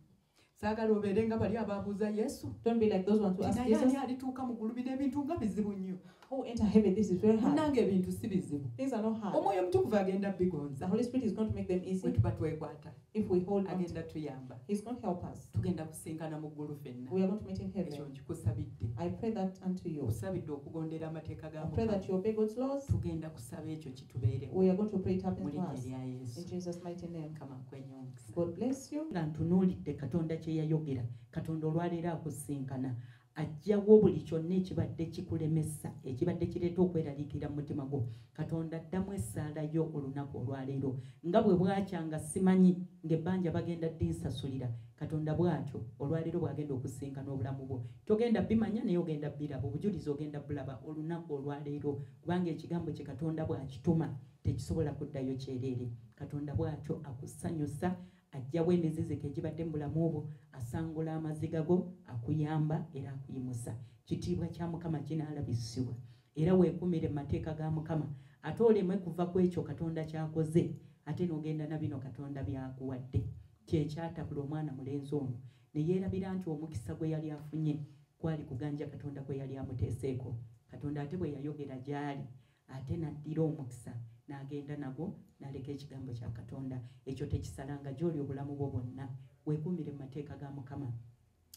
saagala obeere nga bali abaabuuza Yesu
Don't be like those ones who ask
naye ani
Jesus,
alituuka mu ggulu bino ebintu nga bizibu nnyo
who enter heaven? This is very hard.
munnange ebintu si bizibu
Things are not hard.
omwoyo omutukuvu agenda
The
bigonza
Holy Spirit is going to make them
bwe
easy
tuba twekwata
if we hold on.
agenda tuyamba
He's going to help us.
tugenda kusinkana mu ggulu ffenna
We are going to meet in
ekyo
heaven.
nkikusabidde
I pray that unto you.
kusabidde okugondera amateeka ga
I pray that
Mukama
you obey God's laws.
tugenda kusaba ekyo kitubeerewo
We are going to pray it
mu
happen to
linnya
us.
lya Yesu
In Jesus' mighty name.
Mukama nkwenye omukisa
God bless you.
nga ntunuulidde Katonda kye yayogera Katonda olwaleero akusinkana ajjawo buli kyonna ekibadde kikulemesa ekibadde kireeta okweraliikirira mu mutima gwo Katonda addamu essaala yo olunaku olwaleero nga bwe bwakyanga simanyi ng'ebbanja bagenda ddisasulira Katonda bw'atyo olwaleero bw'agenda okusinkana obulamu bwo togenda bimanya naye ogenda biraba obujulizi ogenda bulaba olunaku olwaleero kubanga ekigambo kye Katonda bw'akituma tekisobola kuddayo kyereere Katonda bw'atyo akusanyusa ajjawo emiziziko egibadde mu bulamu obwo asangula amaziga go akuyamba era akuyimusa kitiibwa kya Mukama kinaalabisibwa era weekumire mu mateeka ga Mukama ate oleme kuva ku ekyo Katonda kyakoze ate n'ogenda na bino Katonda byakuwadde kyekyatabula omwana mulenzi ono ne yeerabira nti omukisa gwe yali afunye gwali kuganja Katonda gwe yali amuteeseeko Katonda ate bwe yayogera gy'ali ate n'addira omukisa n'agenda nagwo n'aleka ekigambo kya Katonda ekyo tekisalanga gy'oli obulamu bwo bwonna weekuumire mu mateeka ga Mukama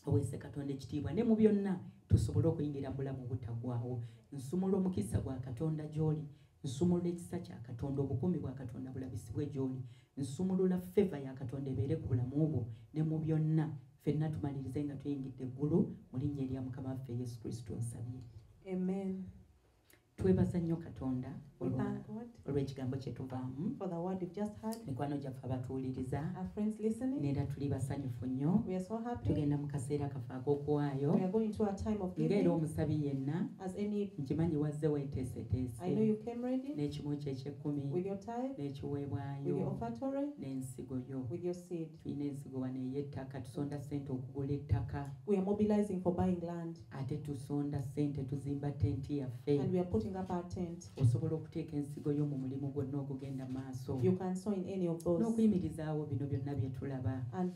oweese Katonda ekitiibwa ne mu byonna tusobole okuyingira mu bulamu obutaggwaawo nsumula omukisa gwa Katonda gy'oli nsumulula ekisa kya Katonda obukuumi bwa Katonda bulabisibwe gy'oli nsumulula feva ya Katonda ebeere ku bulamu bwo ne mu byonna ffenna tumalirize nga tuyingidde eggulu mu linnya erya Mukama waffe Yesu Kristo nsabye
Amen.
twebaza nnyo Katonda
We thank God
olw'ekigambo kye tuvaamu
for the word we've just heard.
mikwano gyaffe abatuwuliriza
Our friends listening,
neera tuli basanyufu nnyo
we are so happy.
tugenda mu kaseera kaffe ak'okuwaayo
We are going to a time of
ng'era
giving.
omusabi yenna
As any,
nkimanyi wazze
I know
weeteeseteese
you came ready
n'ekimu kye eky'ekkumi
with your tithe, with
n'ekiweebwayo
your offertory,
n'ensigo yo
with your seed.
tulina ensigo wano ey'ettaka tusonda ssente okugula ettaka
We are mobilizing for buying land,
ate tusonda ssente tuzimba tenti yaffe
and we are putting up our tent.
osobola okuteeka ensigo yo mu mulimu gwonna ogugenda maaso
You can sow in any of those,
n'okuyimirizaawo bino byonna bye tulaba
and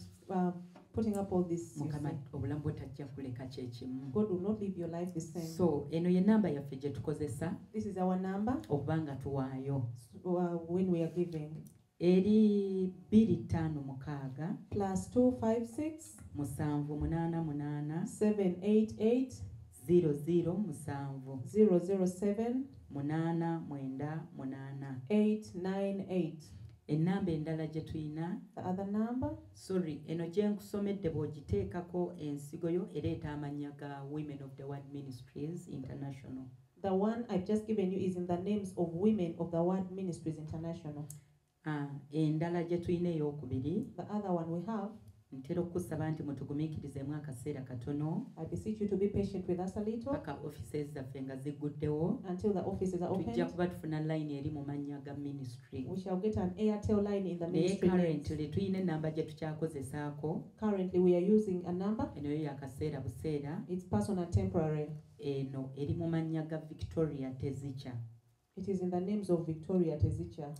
putting up all this. You
Mukama
see.
obulamu bwe tajja kuleka kyekimu
God will not leave your life the same.
so eno ye namba yaffe gye tukozesa
This is our number
okuba nga tuwaayo
when we are giving.
eri 256
plus 256
788
788
00
007
898
898.
ennamba endala gye tulina
The other number,
sorry eno gye nkusomedde bw'ogiteekako ensigo yo ereeta amannya ga Women of the Word Ministries International.
the one I've just given you is in the names of Women of the Word Ministries International.
Endala gye tulina ey'okubiri
The other one we have,
ntera okusaba nti mutugumiikirizeemu akaseera katono
I beseech you to be patient with us a little
paka offices zaffe nga zigguddewo
until the offices are
tujja
opened.
kuba tufuna line eri mu mannya ga ministry
We shall get an Airtel line in the
naye
ministry names.
currently tulina ennamba gye tukyakozesaako
Currently, we are using a number.
eno yo yakaseera buseera
It's personal temporary.
eno eri mu mannya ga Victoria Tezicha.
It is in the names of Victoria Tezicha.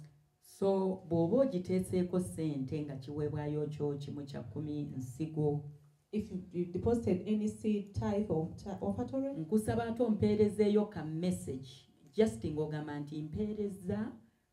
So bw'oba ogiteeseeko ssente nga kiweebwayo kyo kimu kya 10 nsigo
If you deposited any seed, tithe, or offertory,
nkusaba ate ompeerezeeyo ka message just ng'ogamba nti mpeereza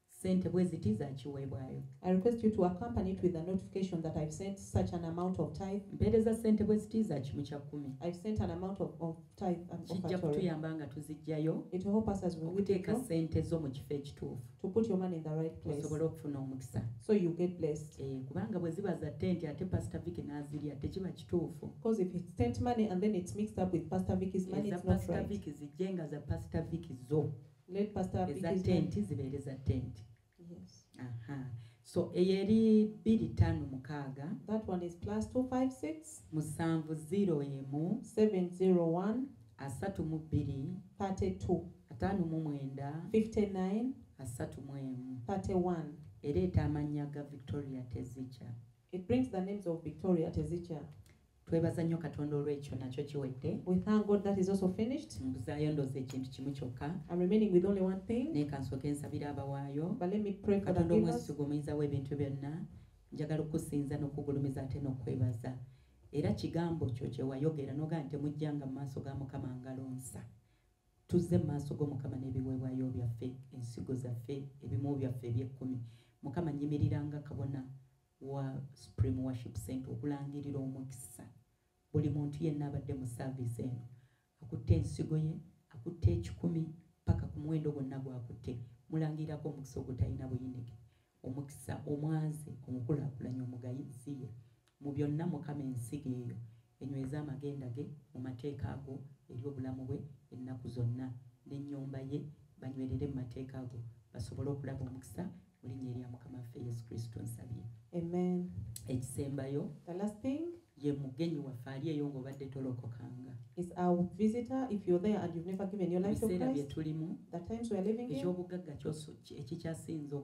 ssente bwe ziti za kiweebwayo.
I request you to accompany it with a notification that I've sent such an amount of tithe.
Mpeereza ssente bwe ziti za kimu kya 10.
I've sent an amount of tithe and
Kijja
offertory.
kutuyamba nga tuziggyayo
It will help us as we
okuteeka
withdraw
ssente zo mu kifo ekituufu
to put your money in the right place
osobole okufuna omukisa.
so you get blessed.
Kubanga bwe ziba za ttenti ate Pastor Vicky n'azirya tekiba kituufu.
Because if it's tent money and then it's mixed up with Pastor Vicky's money,
Eza
it's not
Pastor
right.
Vicky zijje nga za Pastor Vicky zo.
Let Pastor
Eza
Vicky's money.
ttenti zibeere za ttenti.
Yes.
Aha. So eyeri 256
That one is plus 256
701
701
32
32
59
59
31
31.
ereeta amannya ga Victoria Tezicha.
It brings the names of Victoria Tezicha.
Twebaza nnyo Katonda olw'ekyo nakyo kiwedde.
We thank God that is also finished.
Mbuzaayo ndooza ekintu kimu kyokka
I'm remaining with only one thing,
naye kansooke nsabira abawaayo.
but let me pray for the
Katonda
givers.
omwesigwa omuyinza w'ebintu byonna njagala okusinza n'okugulumiza ate n'okwebaza era kigambo kyo kye wayogera n'ogaa nti temujjanga mu maaso ga Mukama ngalonsa. Tuzze mu maaso g'Omukama n'ebiweebwayo byaffe, ensigo zaffe, ebimu byaffe eby'ekkumi. Mukama nnyimiriranga kabona wa Supreme Worship Center okulangirira omukisa. Buli muntu yenna abadde mu service eno akutte ensigo ye, akutte ekikumi paka ku muwendo gwonna gwakutte. Mulangirako omukisa ogutalina buyinike. Omukisa omwazi omukulaakulanya omugayizi ye. Mu byonna Mukama ensigo eyo enyweza amagenda ge mu mateeka ago eri obulamu bwe ennaku zonna n'ennyumba ye banywerere mu mateeka ago basobole okulaba omukisa mu linnya erya Mukama waffe Yesu Kristo nsabye.
Amen.
Ekisembayo
The last thing
ye mugenyi waffe ali eyo ng'obadde tolokokanga.
is our visitor. If you're there and you've never given your life to
Ebiseera bye
Christ,
tulimu
the times we are living in,
ekyobugagga ekikyasinza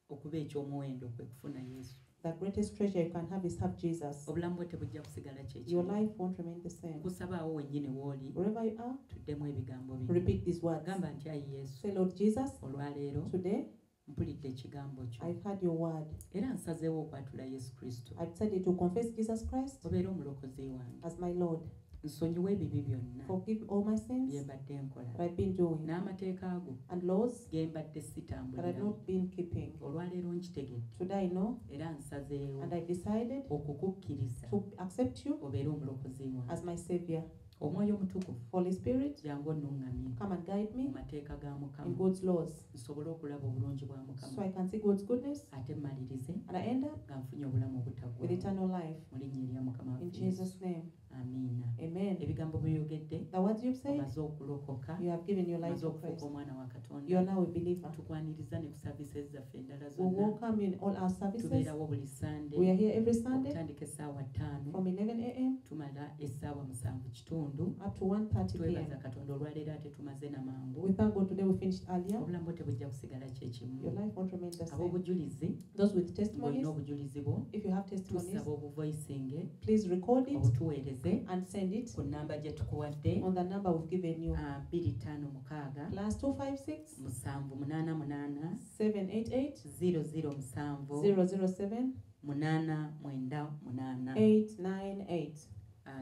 okuba eky'omuwendo kwe kufuna Yesu.
the greatest treasure you can have is have Jesus.
Obulamu bwe tebujja kusigala kye
Your
kimu.
life won't remain the same.
Kusabaawo wennyini w'oli
Wherever you are,
tuddemu ebigambo bino.
repeat these words.
Gamba nti ayi Yesu
Say, Lord Jesus,
olwaleero
today
mpulidde ekigambo kyo
I've heard your word.
era nsazeewo okwatula Yesu Kristo
I've decided to confess Jesus Christ
obeere omulokozi wange.
as my Lord.
Nsonyiwa ebibi byonna
Forgive all my sins
bye mbadde nkola
that I've been doing
n'amateeka ago
and laws
ge mbadde
that I've
sitambuliramu.
not been keeping.
Olwaleero nkitegedde
Today I know
era nsazeewo
and I've decided
okukukkiriza
to accept you
obeere omulokozi wange.
as my Savior.
Omwoyo omutukuvu
Holy Spirit,
jangu onnuŋŋamye
come and guide
mu
me
mateeka ga
in
Mukama
God's laws
nsobole okulaba obulungi bwa
so
Mukama
I can see God's goodness
ate mmalirize
and I end up
nga nfunye obulamu
with
obutaggwaawo
eternal life.
mu linnya erya Mukama
In
waffe Yesu.
Jesus' name,
Amiina.
amen.
Ebigambo by'oyogedde
The words you've said,
omaze okulokoka
you have given your life
omaze
to
okufuuka
Christ.
omwana wa
You are
Katonda.
now a believer.
Tukwaniriza ne ku services zaffe endala
We
zonna
welcome you in all our services.
tubeerawo buli
We
Sunday
are here every Sunday
okutandika essaawa 5
from 11 a.m.
tumala essaawa 7:30
up to 1:30
twebaza
p.m.
Katonda olwaleero ate tumaze namangu.
We thank God today we finished earlier.
Obulamu bwo tebujja kusigala kye kimu.
Your life won't remain the same.
Ab'obujulizi
Those with testimonies,
ng'olina obujulizi bwo
if you have testimonies,
tusaba obuvoicinge
please record it
obutuweereze
and send it
ku nnamba gye tukuwadde
on the number we've given you.
256
Plus 256
788
788
007
007
898.
898.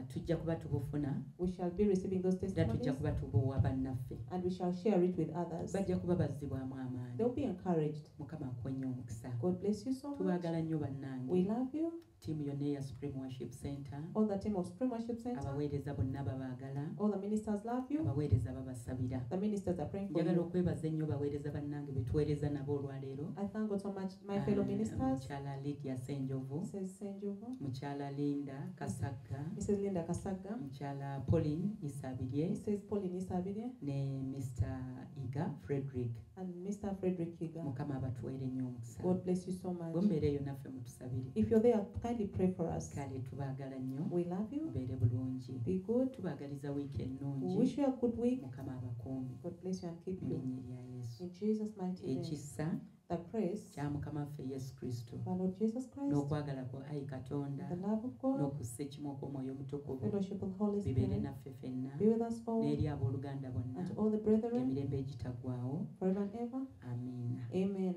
tujja kuba tubufuna
we shall be receiving those
era tujja
testimonies
kuba tubuwa bannaffe
and we shall share it with others.
bajja kuba bazzibwamu amaanyi
They'll be encouraged.
mukama akwenye omukisa
God bless you so much.
tubaagala nnyo
We
bannange
love you.
ttiimu yonna eya Supreme Worship Center
All the team of Supreme Worship Center,
abaweereza bonna babaagala
all the ministers love you.
abaweereza babasabira
The ministers are praying for
njagala
you.
okwebaza ennyo baweereza bannange betuweereza nabo olwaleero
I thank God so much, my fellow ministers.
mukyala Lydia Senjovu
Mrs. Senjuva,
mukyala Linda Kasagga
Mrs. Linda Kasaga,
mukyala Pauline Isabirye
Mrs. Pauline Isabide,
ne Mr. Iga Frederick
and Mr. Frederick Higa.
mukama abatuweere nnyo omukisa
God bless you so much.
bwe mbeera eyo naffe mutusabire
If you're there, kindly pray for us.
kale tubaagala nnyo
We love you.
mubeere bulungi
Be good.
tubaagaliza wiiki
We
ennungi
wish you a good week.
mukama abakuumi
God bless you and keep
mu
you.
linnya erya yesu
In Jesus' mighty name.
ekisa
The praise
kya mukama waffe yesu kristo
of our Lord Jesus Christ,
n'okwagala kwa ayi katonda
the love of God,
n'okussa ekimu okw'omwoyo omutukuvu
fellowship of the Holy
bibeere
Spirit,
naffe ffenna
be with us all
n'eri abooluganda bonna
and to all the brethren,
emirembe egitagwawo
forever and ever.
amiina
Amen.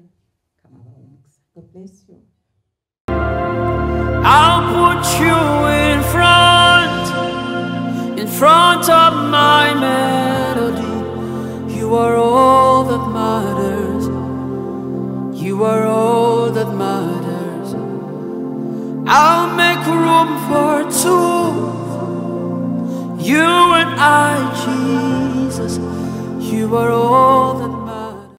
kama bawa omukisa
God bless you.
I'll put you in front of my melody. You are all that matters. You are all that matters. I'll make room for two. You and I, Jesus. You are all that